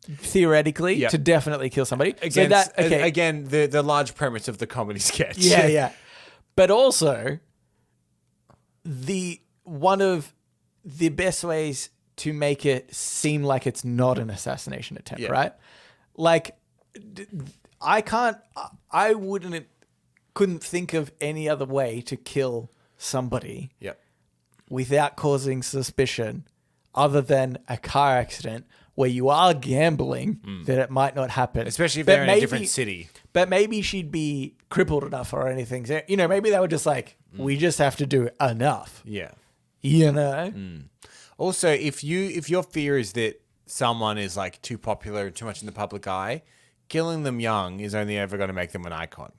theoretically, Yep. to definitely kill somebody. Again, So that, okay. again, the large premise of the comedy sketch. Yeah. But also, one of the best ways to make it seem like it's not an assassination attempt, Yeah. right? Like, I couldn't think of any other way to kill somebody Yep. without causing suspicion other than a car accident where you are gambling that it might not happen. Especially if But they're in a maybe- different city. But maybe she'd be crippled enough or anything. So, maybe they were just like, we just have to do enough. Yeah. Also, if your fear is that someone is like too popular and too much in the public eye, killing them young is only ever going to make them an icon.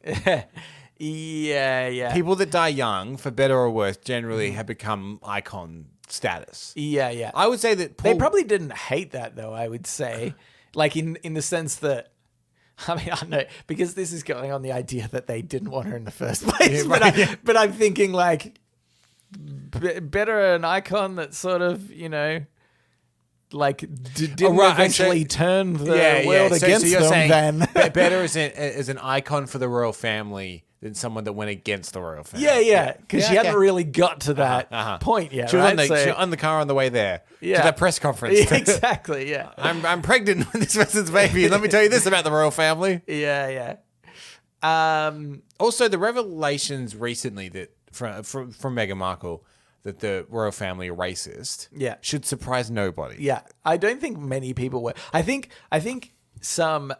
Yeah. People that die young, for better or worse, generally have become icon status. Yeah. I would say that They probably didn't hate that, though, I would say. Like, in the sense that, I mean, I don't know, because this is going on the idea that they didn't want her in the first place. But I'm thinking, like, better an icon that sort of, like, didn't right, eventually so- turn the world So against you're them saying then. better as an icon for the royal family than someone that went against the royal family. Yeah, because she hadn't really got to that point yet, She was right? she was on the car on the way there to Yeah. that press conference. Exactly, yeah. I'm pregnant with this person's baby. And let me tell you this about the royal family. Yeah. Also, the revelations recently that from Meghan Markle that the royal family are racist, should surprise nobody. Yeah, I don't think many people were. I think some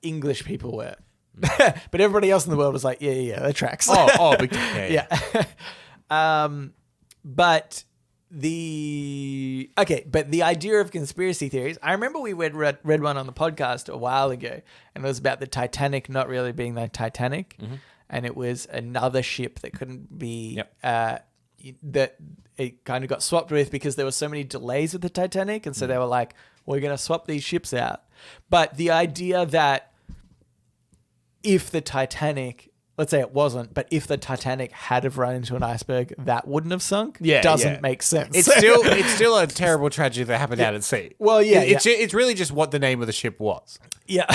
English people were, but everybody else in the world was like, yeah, that tracks. Big time. yeah. But the idea of conspiracy theories. I remember we read one on the podcast a while ago, and it was about the Titanic not really being the Titanic, and it was another ship that couldn't be. That it kind of got swapped with because there were so many delays with the Titanic, and so they were like, we're going to swap these ships out. But the idea that if the Titanic, let's say it wasn't, but if the Titanic had have run into an iceberg, that wouldn't have sunk, doesn't make sense. It's still a terrible tragedy that happened out at sea. Well, yeah, It's really just what the name of the ship was. Yeah.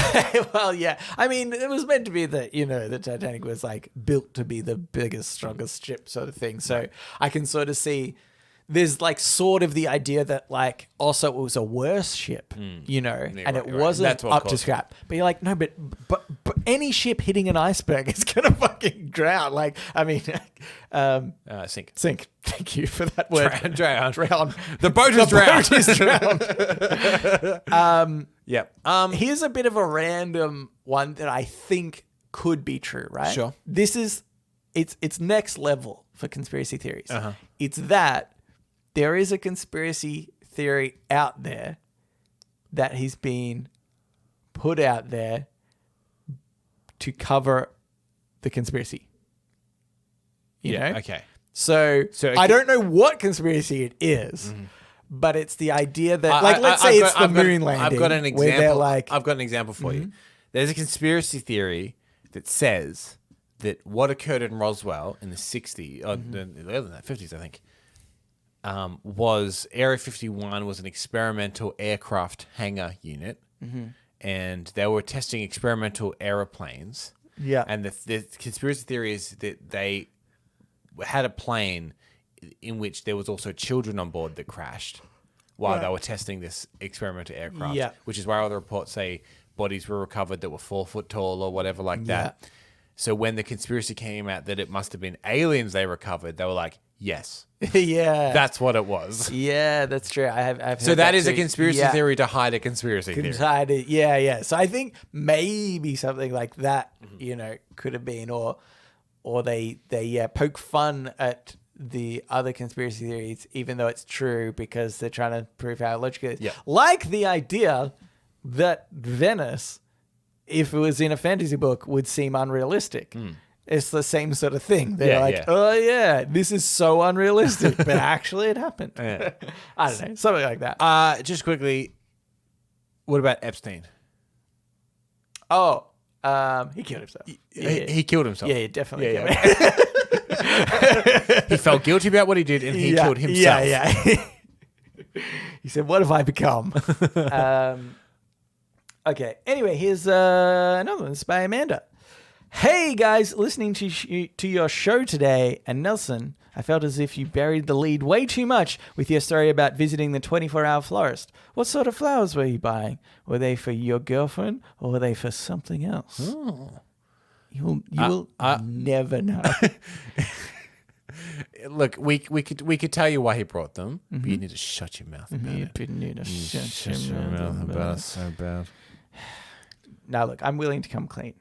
Well, yeah. I mean, it was meant to be that, the Titanic was like built to be the biggest, strongest ship sort of thing. So I can sort of see there's like sort of the idea that like also it was a worse ship, and it wasn't That's what up to caused scrap. But you're like, no, but any ship hitting an iceberg is going to fucking drown. Like, I mean, Sink. Thank you for that word. Drown. The boat is drowned. Yep. Here's a bit of a random one that I think could be true, right? Sure. This is, it's next level for conspiracy theories. It's that there is a conspiracy theory out there that has been put out there to cover the conspiracy. You know? Okay. So I don't know what conspiracy it is, but it's the idea that, let's say it's the moon landing. I've got an example. Where they're like, I've got an example for you. There's a conspiracy theory that says that what occurred in Roswell in the 60s, or earlier than that, 50s, I think, was Area 51 was an experimental aircraft hangar unit, and they were testing experimental aeroplanes. Yeah. And the conspiracy theory is that they had a plane in which there was also children on board that crashed while they were testing this experimental aircraft. Yeah. Which is why all the reports say bodies were recovered that were 4 foot tall or whatever like that. So when the conspiracy came out that it must have been aliens they recovered, they were like, yes. Yeah. That's what it was. Yeah, that's true. I've heard So that is a too. conspiracy theory to hide a conspiracy theory. Hide it. Yeah. So I think maybe something like that, could have been, or they poke fun at the other conspiracy theories, even though it's true because they're trying to prove how logical it is. Yeah. Like the idea that Venice, if it was in a fantasy book, would seem unrealistic. It's the same sort of thing. They're oh yeah, this is so unrealistic, but actually it happened. Yeah. I don't know, something like that. Just quickly, what about Epstein? Oh, He killed himself. He killed himself. Yeah, definitely. Yeah. He felt guilty about what he did, and he killed himself. Yeah. He said, "What have I become?" Okay. Anyway, here's another one. This is by Amanda. Hey guys, listening to your show today, and Nelson, I felt as if you buried the lead way too much with your story about visiting the 24-hour florist. What sort of flowers were you buying? Were they for your girlfriend, or were they for something else? Oh. You will never know. Look, we could tell you why he brought them, but you need to shut your mouth about it. You need to shut your mouth about it so bad. Now, look, I'm willing to come clean.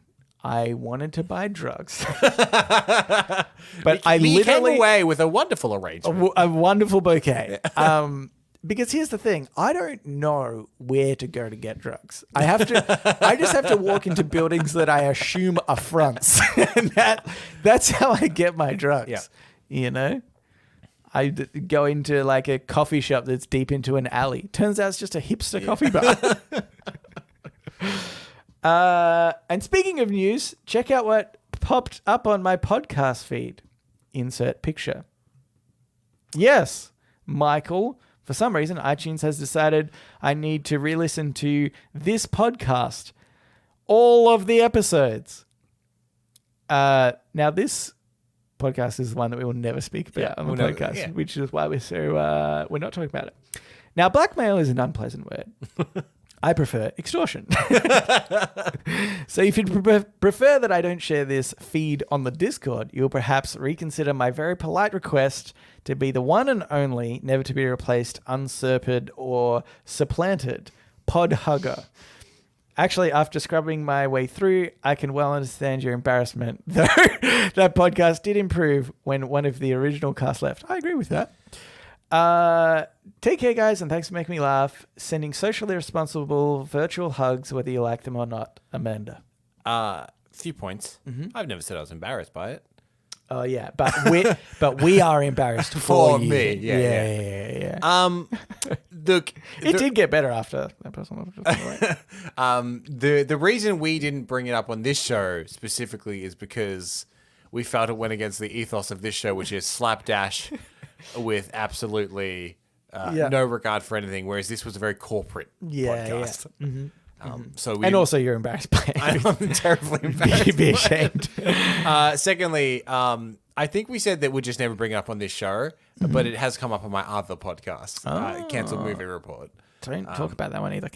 I wanted to buy drugs, but I He came literally away with a wonderful arrangement. a wonderful bouquet. Because here's the thing, I don't know where to go to get drugs. I just have to walk into buildings that I assume are fronts. And that's how I get my drugs. Yeah. You know? I go into like a coffee shop that's deep into an alley. Turns out it's just a hipster coffee bar. And speaking of news, check out what popped up on my podcast feed. Insert picture. Yes, Michael. For some reason, iTunes has decided I need to re-listen to this podcast. All of the episodes. Now, this podcast is the one that we will never speak about on the podcast, which is why we're not talking about it. Now, blackmail is an unpleasant word. I prefer extortion. So if you prefer that I don't share this feed on the Discord, you'll perhaps reconsider my very polite request to be the one and only, never to be replaced, usurped, or supplanted pod hugger. Actually, after scrubbing my way through, I can well understand your embarrassment, though that podcast did improve when one of the original cast left. I agree with that. Take care, guys, and thanks for making me laugh. Sending socially responsible virtual hugs, whether you like them or not. Amanda. Few points. I've never said I was embarrassed by it. Oh yeah, but we are embarrassed for you. Me. Yeah. Look, it did get better after that person. The reason we didn't bring it up on this show specifically is because we felt it went against the ethos of this show, which is slapdash with absolutely no regard for anything, whereas this was a very corporate podcast. Yeah. So and also you're embarrassed by it. I'm terribly embarrassed. Be ashamed. Secondly, I think we said that we'd just never bring it up on this show, but it has come up on my other podcast, Cancelled Movie Report. Don't talk about that one either,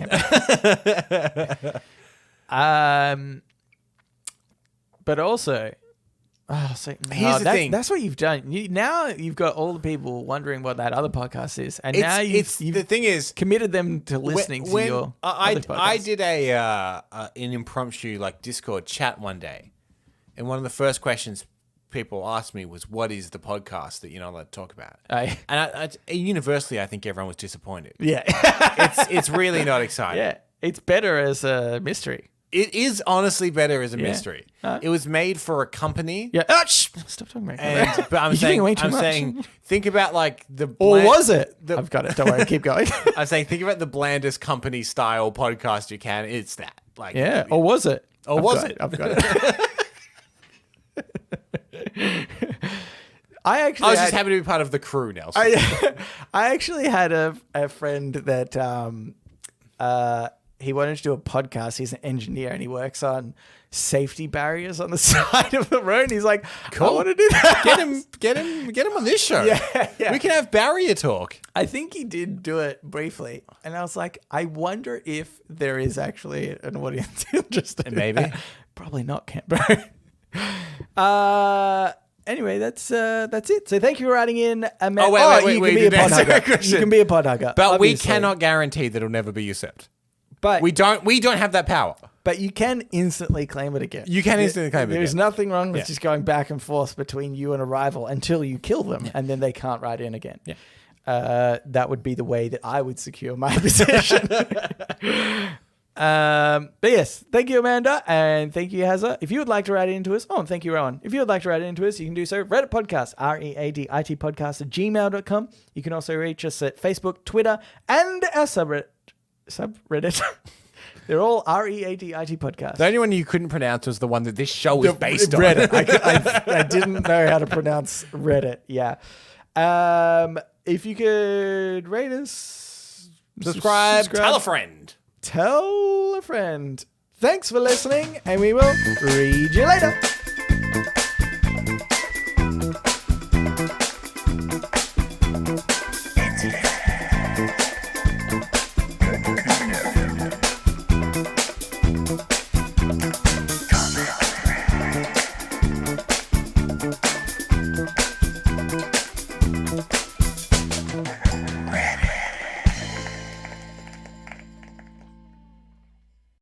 but also... Here's the thing. That's what you've done. Now you've got all the people wondering what that other podcast is, and now you've the thing is committed them to listening to your other podcast. I did an impromptu like Discord chat one day, and one of the first questions people asked me was, "What is the podcast that you're not allowed to talk about?" And universally, I think everyone was disappointed. Yeah, it's really not exciting. Yeah, it's better as a mystery. It is honestly better as a mystery. It was made for a company. Yeah. Stop talking about it. But I'm saying, think about like the... Or was it? I've got it. Don't worry. Keep going. I'm saying, think about the blandest company style podcast you can. It's that. Like, yeah. Or was it? Or was it? I've got it. I was just happy to be part of the crew, Nelson. I actually had a friend that... he wanted to do a podcast. He's an engineer and he works on safety barriers on the side of the road. And he's like, cool. I want to do that. Get him on this show. Yeah. We can have barrier talk. I think he did do it briefly. And I was like, I wonder if there is actually an audience interested. And maybe. Probably not, Canberra. Anyway, that's it. So thank you for writing in. Wait. You can be a pod hugger. But obviously. We cannot guarantee that it'll never be usurped. But we don't have that power. But you can instantly claim it again. You can instantly claim it again. There's nothing wrong with just going back and forth between you and a rival until you kill them, and then they can't write in again. Yeah. That would be the way that I would secure my position. But yes, thank you, Amanda, and thank you, Hazza. If you would like to write it into us, and thank you, Rowan. If you would like to write it into us, you can do so. Reddit podcast, READIT podcast at gmail.com. You can also reach us at Facebook, Twitter, and our subreddit. They're all READIT podcasts. The only one you couldn't pronounce was the one that this show is based on. Reddit. I didn't know how to pronounce Reddit. Yeah. If you could rate us, Subscribe. Tell a friend. Tell a friend. Thanks for listening, and we will read you later.